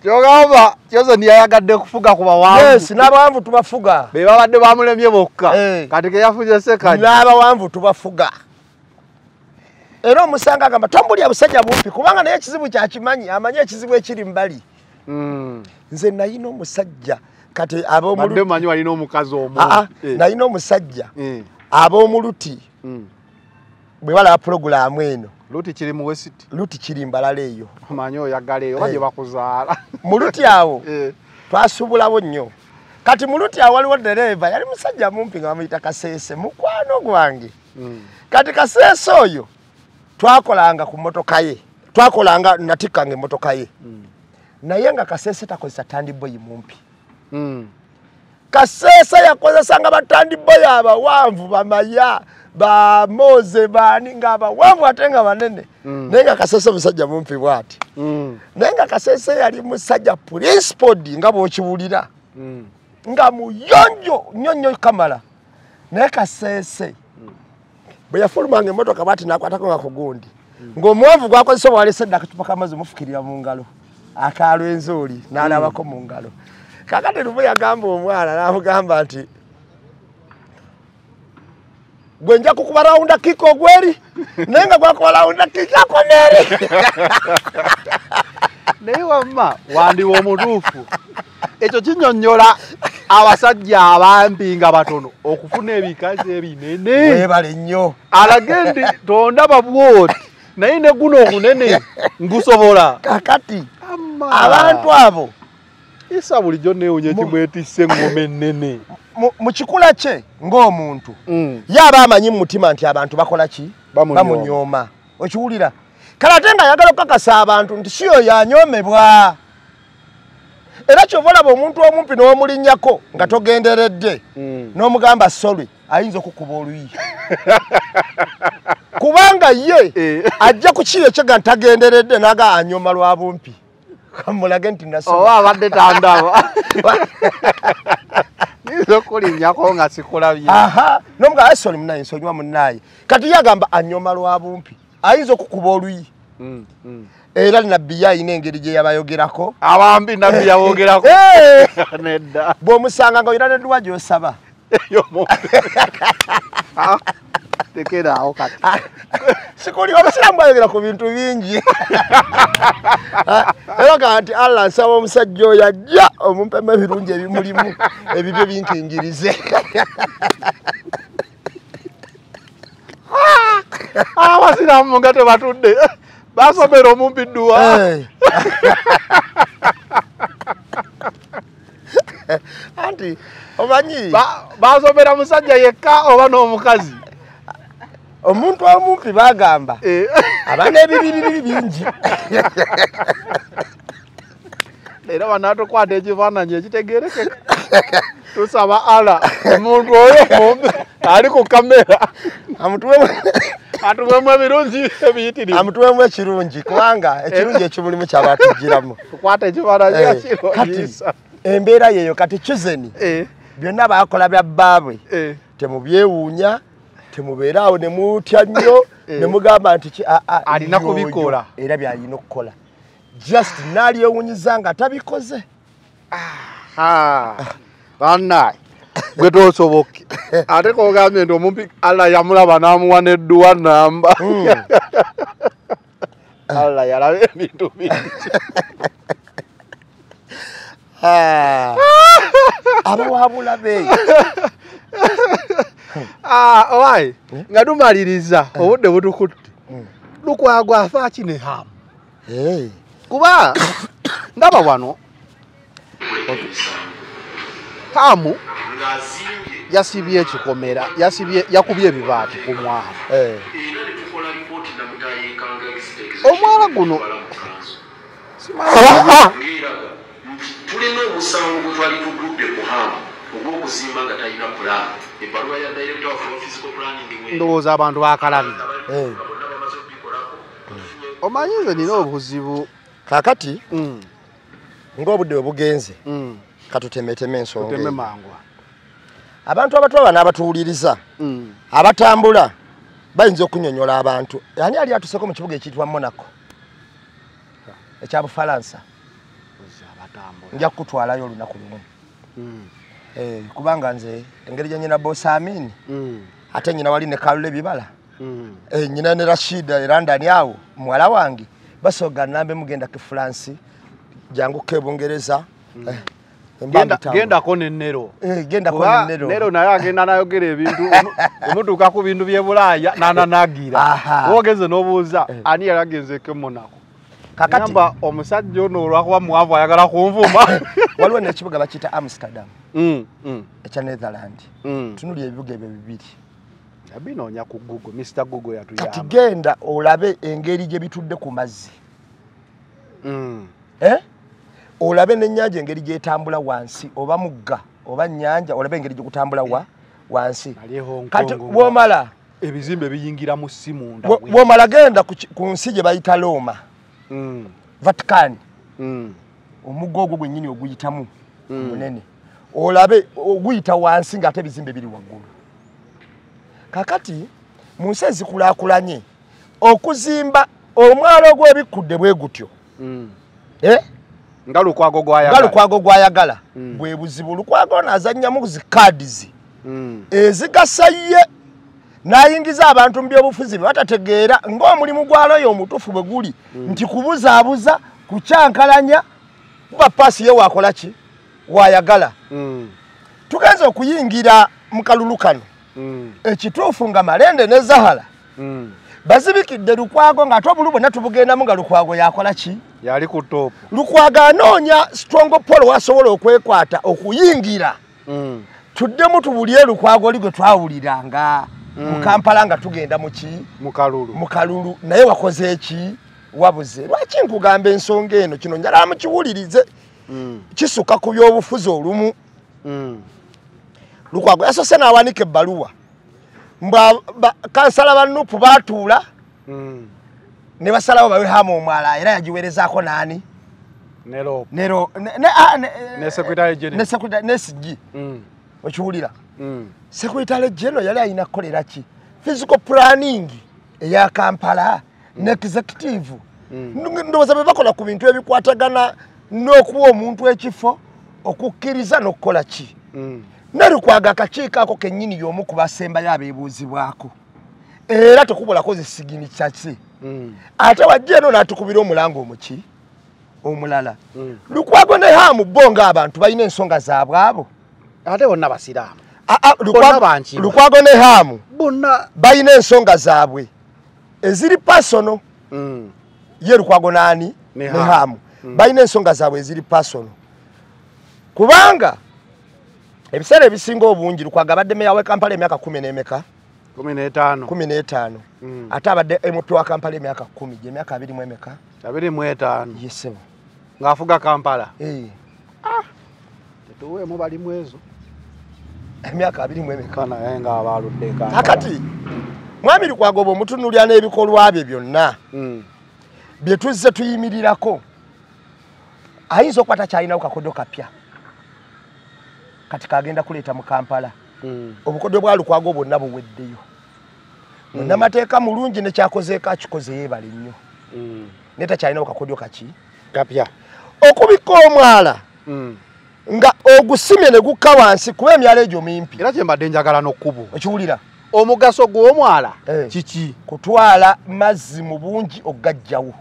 kyogamba Chosen yayagadde kufuga ku bawanvu yes n'abawanvu tubafuga be babadde bamulemye bokka kati ke yafunye sekadi n'abawanvu tubafuga era omusanga agamba tombulya busajja bumpi kubanga naye ekizibu kyakimanyi amanyi ekizibu ekiri mbali nze nayina omusajja kati abadde manyi walina omukazi omu nayina omusajja ab'omuluti bwe balaba purogulaamu eno Luti kiri mu West Luti kiri mbalala eyo manyi oyagala eyo baje bakuzaala mu Luti awo twasubulawo nnyo kati mu Luti awo waliwo dereva yali musajja mumpi nga bamuyita Kasese mukwano gwange kati Kasese oyo twakolanga ku mmotoka ye twakolanga natikanga emmotoka ye naye nga Kasese takozesa tandiboyi mumpi Kasese yakozesanga batandiboyi abawanvu bamaya ba Moze bani nga abawanvu ate nga banene naye nga Kasese musajja mumpi bwati naye nga Kasese yali musajja principled nga bw'okiwulira nga muyonjo nnyonnyo kamala naye Kasese bwe yafulumanga emmotoka bwati n'akwatako nga ku gundi ng'omuwanvu gwakozesa obwalese edda akacupa k'amazzi omufukirira mu ngalo akalwa enzooli n'alabako mu ngalo kakati lumu yagamba omwana n'amugamba nti gwe nja kukuba rawunda kiko ogweri naye nga gwakuba rawunda kiko akomeeri naye wamma wandiwa omutuufu ekyo kinnyonnyola abasajja abampi nga batono okufuna ebikazi ebinene webale nnyo alage ndi tondaba bwoti naye ne guno ogunene ngusobola kakati abantu abo isa bulijjo neewunya kimwetisse engoma ennene mu kikula kye ng'omuntu yaba amanyi mu mutima nti abantu bakola ki bamunyooma okiwulira kale ate nga ayagala okukakasa abantu nti si oyo anyoomebwa era kyova olaba omuntu omumpi n'omulinnyako nga togenderedde n'omugamba sorry ayinza okukuba oluyi kubanga ye ajja ku kiri ekyo nga ntagenderedde naga anyooma lwa bumpi kamulage nti oba abadde tandaba nizo kulinnyako nga sikulabye n'omugamba sorry munaye nsonyiwa munaye kati ye agamba anyooma lwa bumpi ayinza okukuba oluyi era nabbi yalina engeri gye yabayogerako abambi nabbi yabogerako nedda bw'omusanga nga olina nedduwa gy'osaba tekeraawo kati sikuli obusiramu bwayogera ku bintu bingi era gaa nti Allah nsaba omusajja oyo ajja omumpemu ebirungi ebimulimu ebibyo binkingirize abasiramu nga tebatudde basomera omumpi dduwa anti omanyi basomera musajja yekka oba n'omukazi omuntu omumpi bagamba abaana ebibibi bingi era banatukwata ekifaananyi ekitegeerekeka tusaba ala omuntu oyo mumpi ali ku kamera atuwemu ebirungi ebiyitirivu amutuwemu ekirungi kubanga ekirungi ekimulimu kyabatugiramu tukwata ekifaananyi kati embeera yeyo kati Chosen byonna bakola bya babwe temubyewuunya temubeeraawo ne mutya nnyo ne mugamba nti alina kubikola era byalina okukola just nalyewunyiza nga tabikoze bannaye gwe tosoboke ate kogambye nti omumpi Allah yamulaba n'amuwa n'edduwa namba Allah yalaba ebintu bingi abawabula beeyi owaye nga tumaliriza obudde butukutte Lukwago afa kine hamu kuba ndaba wano hamu yasibye ekikomera yakubye ebibaati ku mwala omwala guno tulina omusango gwe twali tugudde ku hamu ogw'okuzimba nga talina pulaani ebbaluwa ya director of physical planning ndowooza abantu bakalabye omanyi nze nina obuzibu kakati ng'obudde bwe bugenze katutemeteme ensonga mangwa abantu abatwaba n'abatuwuliriza abatambula bayinza okunyonyola abantu ani ali atuseko mu kibuga ekiyitibwa Monaco ekya Bufalansa nja kukutwalayo olunaku lumu kubanga nze engeri gye nyina boss Amin ate nyina wali ne Kalule Bibala nyina ne Rashida erandani awo mwala wange basoga nambe mugenda ke France jangu ke Bungereza genda ko nennero genda ko nennero nero nayo agenda nayogera ebintu omutuuka ku bintu by'Ebulaaya nananagira wogeze n'obuuza ani yalagenze ke Monaco kakati namba omusajja ono olwakuba muwavu ayagala kunvuma waliwo n'ekibuga bakiyita Amsterdam ekya Netherland tunuli ebibuga ebyo bibiri yabinoonya ku Google Mr. Google yatuyamba kati genda olabe engeri gye bitudde ku mazzi olabe n'ennyanja engeri gyetambula wansi oba mugga oba nnyanja olabe engeri gye kutambula wansi kati bw'omala ebizimbe biyingira mu simunda bw'omala genda ku nsi gye bayita Roma Vatican omugga ogwo gwennyini oguyitamu munene olabe oguyita wansi ng'ate ebizimbe biri waggulu kakati mu nsi ezikulaakulanye okuzimba omwalo ogw'ebikkudde bwe gutyo nga Lukwago gwayagala bwe buzibu Lukwago n'azannyamu zikaadizi ezigasa ye n'ayingiza abantu mu byobufuzi be batategeera ng'omulimu gwaloyo omutuufu bwe guli nti kubuzaabuza kukyankalanya kuba paasi ye waakola ki waayagala tugenze okuyingira mu kalulu kano ekituufu nga Malende ne Zahara bazibikidde Lukwago ng'ate obulu bwonna tubugendamu nga Lukwago yakola ki yali ku top Lukwago anoonya strong polo wasobola okwekwata okuyingira tuddemu tubulye Lukwago oli gwe twawuliranga mu Kampala nga tugenda mu kalulu naye wakoze eki wabuze lwaki nkugamba ensonga eno kino njala mukiwulirize kisuka ku byobufuzi olumu Lukwago yasose n'awanika ebbaluwa kansala bannupu baatuula ne basalawo bawe hamu omwala era yagiweerezaako naani nesigi okiwulira Secretary General yali alina kukolera ki physical planning eya Kampala ne executive ndowooza be bakola ku bintu ebikwatagana n'okuwa omuntu ekifo okukkiriza n'okukola ki ne Lukwago akakiiko ako kennyini y'omu ku basembayo abeebuuzibwako era tekubulako zisigini kyaki ate wajja eno n'atukubira omulango omuki omulala Lukwago ne hamu bo ng'abantu balina ensonga zaabwe abo ate bonna basiraamu Lukwago ne hamu bonna balina ensonga zaabwe eziri personal ye Lukwago nani ne hamu balina ensonga zaabwe eziri personal kubanga ebiseera ebisinga obungi Lukwago abadde meya we Kampala emyaka 10 n'emeka 15 ate abadde MP wa Kampala emyaka 10 gye emyaka 20 emeka 25 yesebo ng'afuga Kampala tetuweemu bali mwezo emyaka 20 emeka naye nga abaludde Kampala akati mwami Lukwago bw'omutunuulira n'ebikolwa bye byonna bye tuzze tuyimirirako ayinza okukwata kyalinawo kakodo kapya kati kagenda kuleeta mu Kampala obukodyo bwa Lukwago bwonna buweddeyo munnamateeka mulungi nekyakozeeko akikoze yeebale nnyo neta kyalina okakodyo kaki kapya okubika omwala nga ogusimye ne gukka wansi kuba emyala egyo mimpi era kyembadde njagala n'okkubo okiwulira omugaso gw'omwala kiki kutwala mazzi mu bungi ogajjawo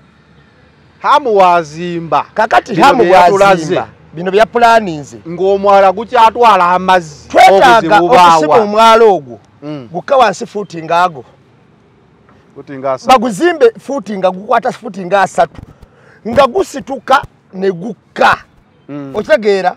hamu wazimba kakati hamu wazimba bino bya planinze ng'omwala gukyatwala amazzi twetaaga okusima omwala ogwo gukka wansi fuuti ngaago baguzimbe fuuti nga gukwata fuuti nga 3 nga gusituka ne gukka okitegeera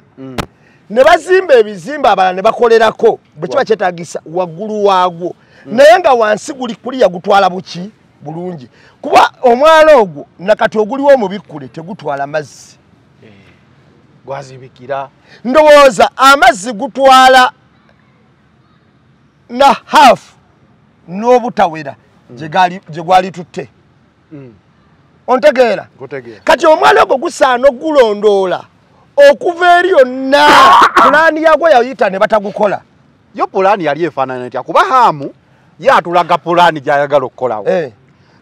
ne bazimba ebizimba abalala ne bakolerako bwe kiba kyetaagisa waggulu waagwo naye nga wansi guli kuliya gutwala buki bulungi kuba omwala ogwo nakati oguliwo omubikkule tegutwala mazzi gwazibikira ndowooza amazzi gutwala na half n'obutawera gye gwali tutte ontegeera kati omwala ogwo gusaana ogulondoola okuva eri yonna pulaani yagwo yayita ne batagukola yo pulaani yali efaanana etya kuba hamu yatulaga pulaani gy'ayagala okukolawo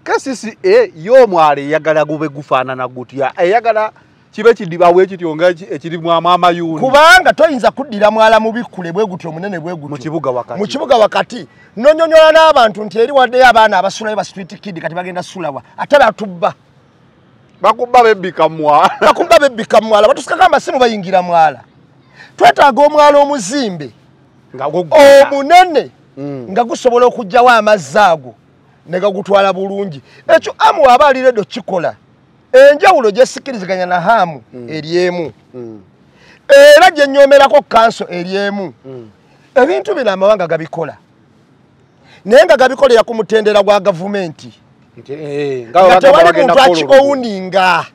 KCCA y'omwala eyagala gube gufaanana gutya eyagala kibe kidibawo ekityo nga ekirimu amayuuni kubanga toyinza kuddira mwala mubikkule bwe gutyo omunene bwe gutyo mu kibuga wakati nonyonyola n'abantu nti eri waddeyo abaana abasulayo ba street kid kati bagenda sulawa ate batubba bakubba bebbika mwala batusikako amasimu bayingira mwala twetaaga omwala omuzimbe omunene nga gusobola okugjawo amazzi ago ne gagutwala bulungi ekyo amu aba ali redo kikola enjawulo gyesikiriziganya na hamu eryemu era gye nnyomerako kanso eryemu ebintu bino amawanga gabikola naye nga gabikolera ku mutendera gwa gavumenti nga tewali muntu akiowuninga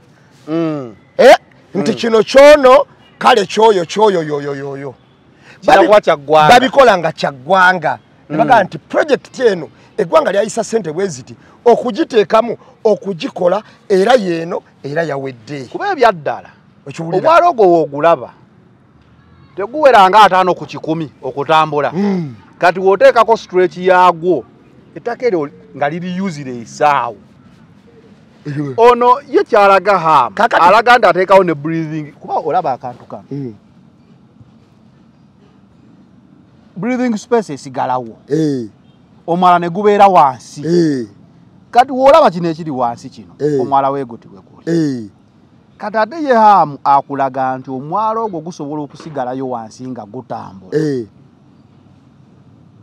nti kino kyono kale kyoyo yoyoyoyo babikola nga kyaggwanga ne bagamba nti projekiti eno eggwanga lyayisa ssente bwe ziti okugiteekamu okugikola era yeeno era yawedde kuba ebyaddala omwala ogwo woogulaba teguweranga 5 ku 100 okutambula kati w'oteekako stretch yaagwo ettaka eryo nga liri yuzire esaawo ono ye kyalaga hamu alaga nti ateekawo ne breathing kuba olaba akantu kano breathing space esigalawo omwala ne gubeera wansi kati w'olaba kino ekiri wansi kino omwala weeguti weguli kati ate ye hamu akulaga nti omwala ogwo gusobola okusigalayo wansi nga gutambula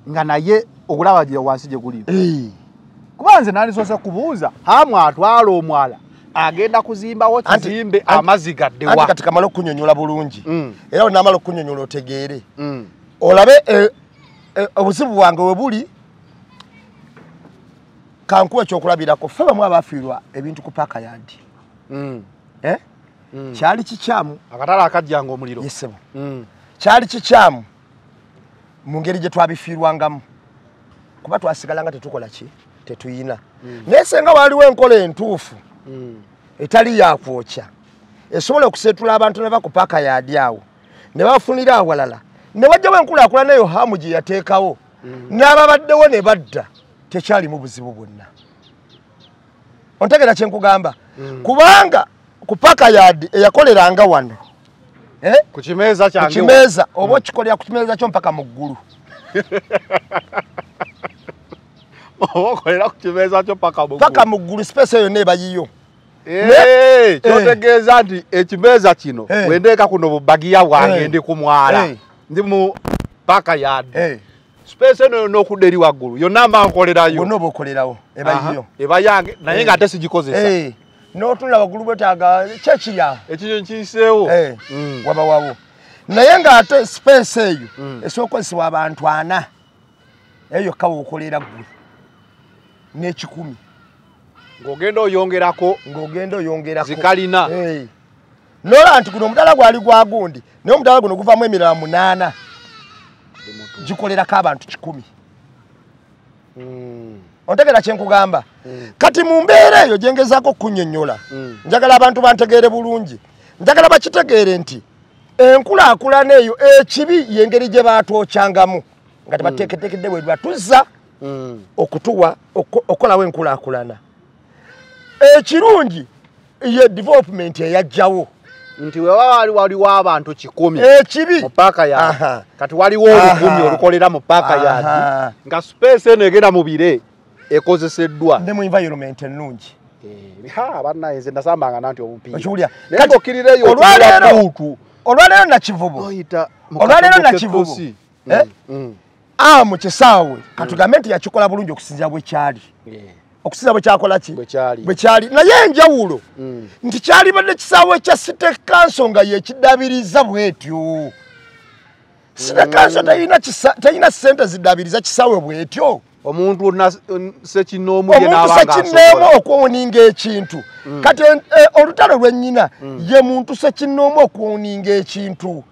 nga naye okulaba gye wansi gye guli kuba nze nandisoose kubuuza hamu atwala omwala agenda kuzimbawo kizimbe amazzi gaddewa kati kamala okunyonyola bulungi era onamala okunyonyola otegeere olabe obuzibu bwange we buli kankuwa ekyokulabirako ffe bamu abafiirwa ebintu ku paaka yadi kyali kikyamu akatala akajjanga omuliro yesebo kyali kikyamu mu ngeri gye twabifiirwangamu kuba twasigalanga tetukola ki tetuyina naye senga waliwo enkola entuufu etali yakwokya esobola okuseetula abantu ne baku paaka yadi awo ne bafunira awalala ne wajjawo enkulaakulana eyo hamu gye yateekawo n'ababaddewo ne badda tekyalimu buzibu bwonna ontegera kyenkugamba kubanga ku paaka yadi eyakoleranga wano ku kimeeza kyange kimeeza oba okikolera ku kimeeza kyo mpaka mu ggulu okolera ku kimeeza kyo paka mu ggulu space eyo neeba yiyo kyotegeeza nti ekimeeza kino wendeeka kuno bubagiya bwange ndi ku mwala ndi mu paaka yadi space eno n'okudda eri waggulu yonna mba nkolerayo bonna oba okolerawo eba yiyo eba yange naye nga ate sigikozesa n'otunula waggulu bwetaaga kyekiri awo ekyo nkiyiseewo waba wawo naye ng'ate space eyo esobola okukozesebwa abantu 4 eyo yokka wokolera ggwe n'ekikumi ng'ogenda oyongerako zikalina nola nti guno omudala gwali gwa gundi naye omudala guno guvaamu emirala 8 gikolerako abantu 10 ontegera kyenkugamba kati mu mbeera eyo gyengezaako kunnyonnyola njagala abantu bantegeere bulungi njagala bakitegeere nti enkulaakulana eyo ekibi yengeri gye baatwokyangamu nga tebateeketeekedde bwe batuzza okutuwa okolawo enkulaakulana. Ekirungi ye development eyajjawo nti waliwo abantu 100 ekibi mu paaka yaadi kati waliwo 10 olukolera mu paaka yaadi nga space eno egenda mu bire ekozeseddwa ne mu environment ennungi. Bannaye nze nasambanga nanti obupiira okiwulira kati okkirireyo olwaleero nakivubu mu kisaawe katugambe nti yakikola bulungi okusinzira bwe kyali okusinzira bwe kyakola ki bwe kyali naye enjawulo nti kyali badde kisaawe kya City Council nga yekidabiriza bwetyo. City Council tayina ssente zidabiriza kisaawe bwetyo. Omuntu sekinoomu okwoninga ekintu kati olutalo lwennyina ye muntu sekinoomu okwoninga ekintu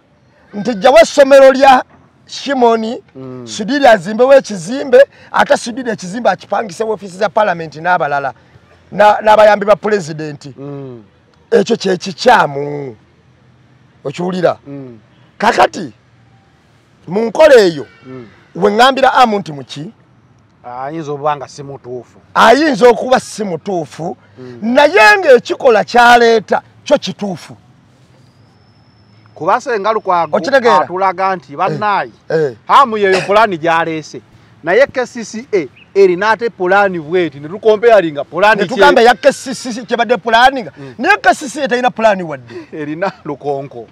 nti jjawo essomero lya Shimoni Sudiri azimbewo ekizimbe ate Sudiri ekizimbe akipangise ofiisi za palamenti n'abalala n'abayambi ba pulezidenti. Ekyo kyekikyamu okiwulira. Kakati mu nkola eyo we ŋŋambira amu nti muki ayinza obanga si mutuufu ayinza okuba si mutuufu naye ng'ekikola kyaleeta kyo kituufu. Kuba Ssenga Lukwago atulaga nti bannayi hamu yeyo pulaani gyaleese naye KCCA erina ate pulaani bweti ne tukompeyalinga pulaani netugamba ya KCCA kyebadde pulaaninga naye KCCA terina pulaani wadde erina lukonko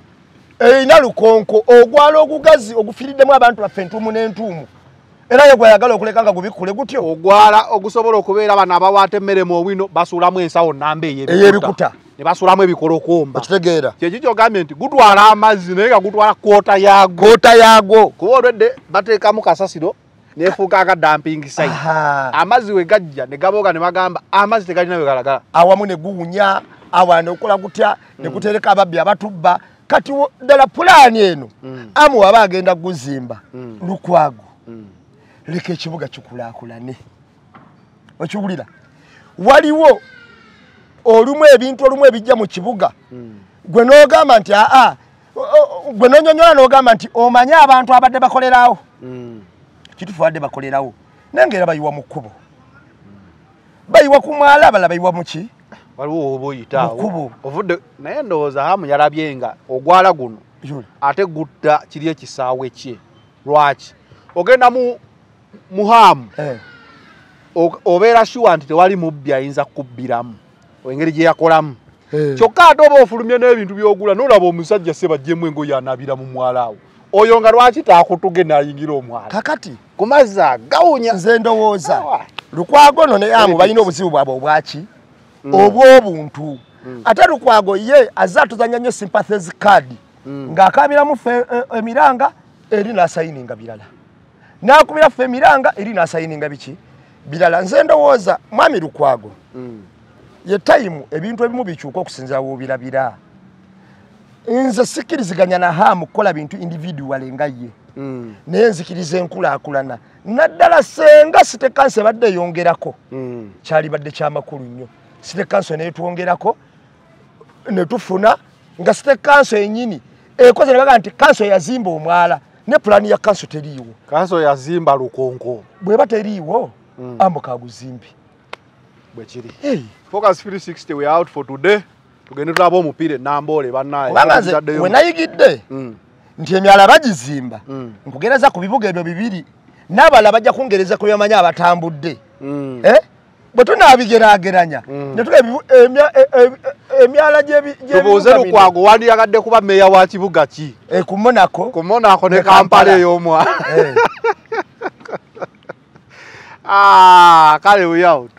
ogwala ogugazi ogufiiriddemu abantu baffe entuumu n'entuumu era ye gwayagala okuleka nga gubikule gutyo ogwala ogusobola okubeera bano abawaata emmere mu obwino basuulamu ensawo nnamba ey'ebikuta ne basulamu ebikolokomba. Okitegeera kyekikyo gambye nti gutwala amazzi naye nga gutwala koota yaagwo kuba olwedde bateekamu kasasiro nefuuka aka dumping site amazzi we gajja ne gabooga ne bagamba amazzi tegalina we galagala awamu ne guwunya awaana okukola gutya ne gutereka ababbi abatubba kati ddala pulaani eno amu aba agenda guzimba Lukwago leka ekibuga kikulaakulane. Okiwulira waliwo olumu ebintu olumu ebijja mu kibuga gwe n'ogamba nti gwe n'onyonyola n'ogamba nti omanye abantu abadde bakolerawo kituufu badde bakolerawo naye ng'era bayiwa mu kkubo bayiwa ku mwala abala bayiwa mu ki waliwo oba oyitaawo ovudde naye ndowooza hamu yalabye nga ogwala guno ate gutta kiri ekisaawe kye lwaki ogenda mu hamu obeera shuwa nti tewali mubbi ayinza kubbiramu engeri gye yakolamu kyokka ate oba ofulumye n'ebintu by'ogula n'olaba omusajja sebajjemu engoye anabira mu mwala awo oyo nga lwaki taakutuge n'ayingira omwala kakati ku mazzi agawunya. Nze ndowooza Lukwago no ne amu balina obuzibu bwabwe obwaki obw'obuntu ate Lukwago ye azze atuzanya nnyo sympathies card ng'akaabiramu ffe emiranga eri n'asayininga birala n'akubira ffe emiranga eri n'asayininga biki birala. Nze ndowooza mwami Lukwago ye time ebintu ebimu bikyuka okusinzira w'obirabira. Nze sikkiriziganya na hamu kukola bintu individual nga ye naye nzikiriza enkulaakulana naddala senga City Council badde eyongerako kyali badde kyamakulu nnyo. City Council neetwongerako ne tufuna nga City Council ennyini ekoze ne baga nti Council yazimba omwala ne pulaani ya Council teriiwo. Council yazimba lukonko bweba teriiwo ambuka aguzimbi bwe kiri. Focus 360 we out for today. Tugende tulaba omupiira Namboole bannaye. Bangaze we nayigidde nti emyala bagizimba nkugereza ku bibuga ebyo bibiri n'abala bajja kungereza ku byamanyi abatambudde bwe tunaabigeraageranya ne tuga emyala tubuuze Lukwago wandiyagadde kuba meeya wa kibuga ki ku Monaco ne Kampala ey'omwa kale we out.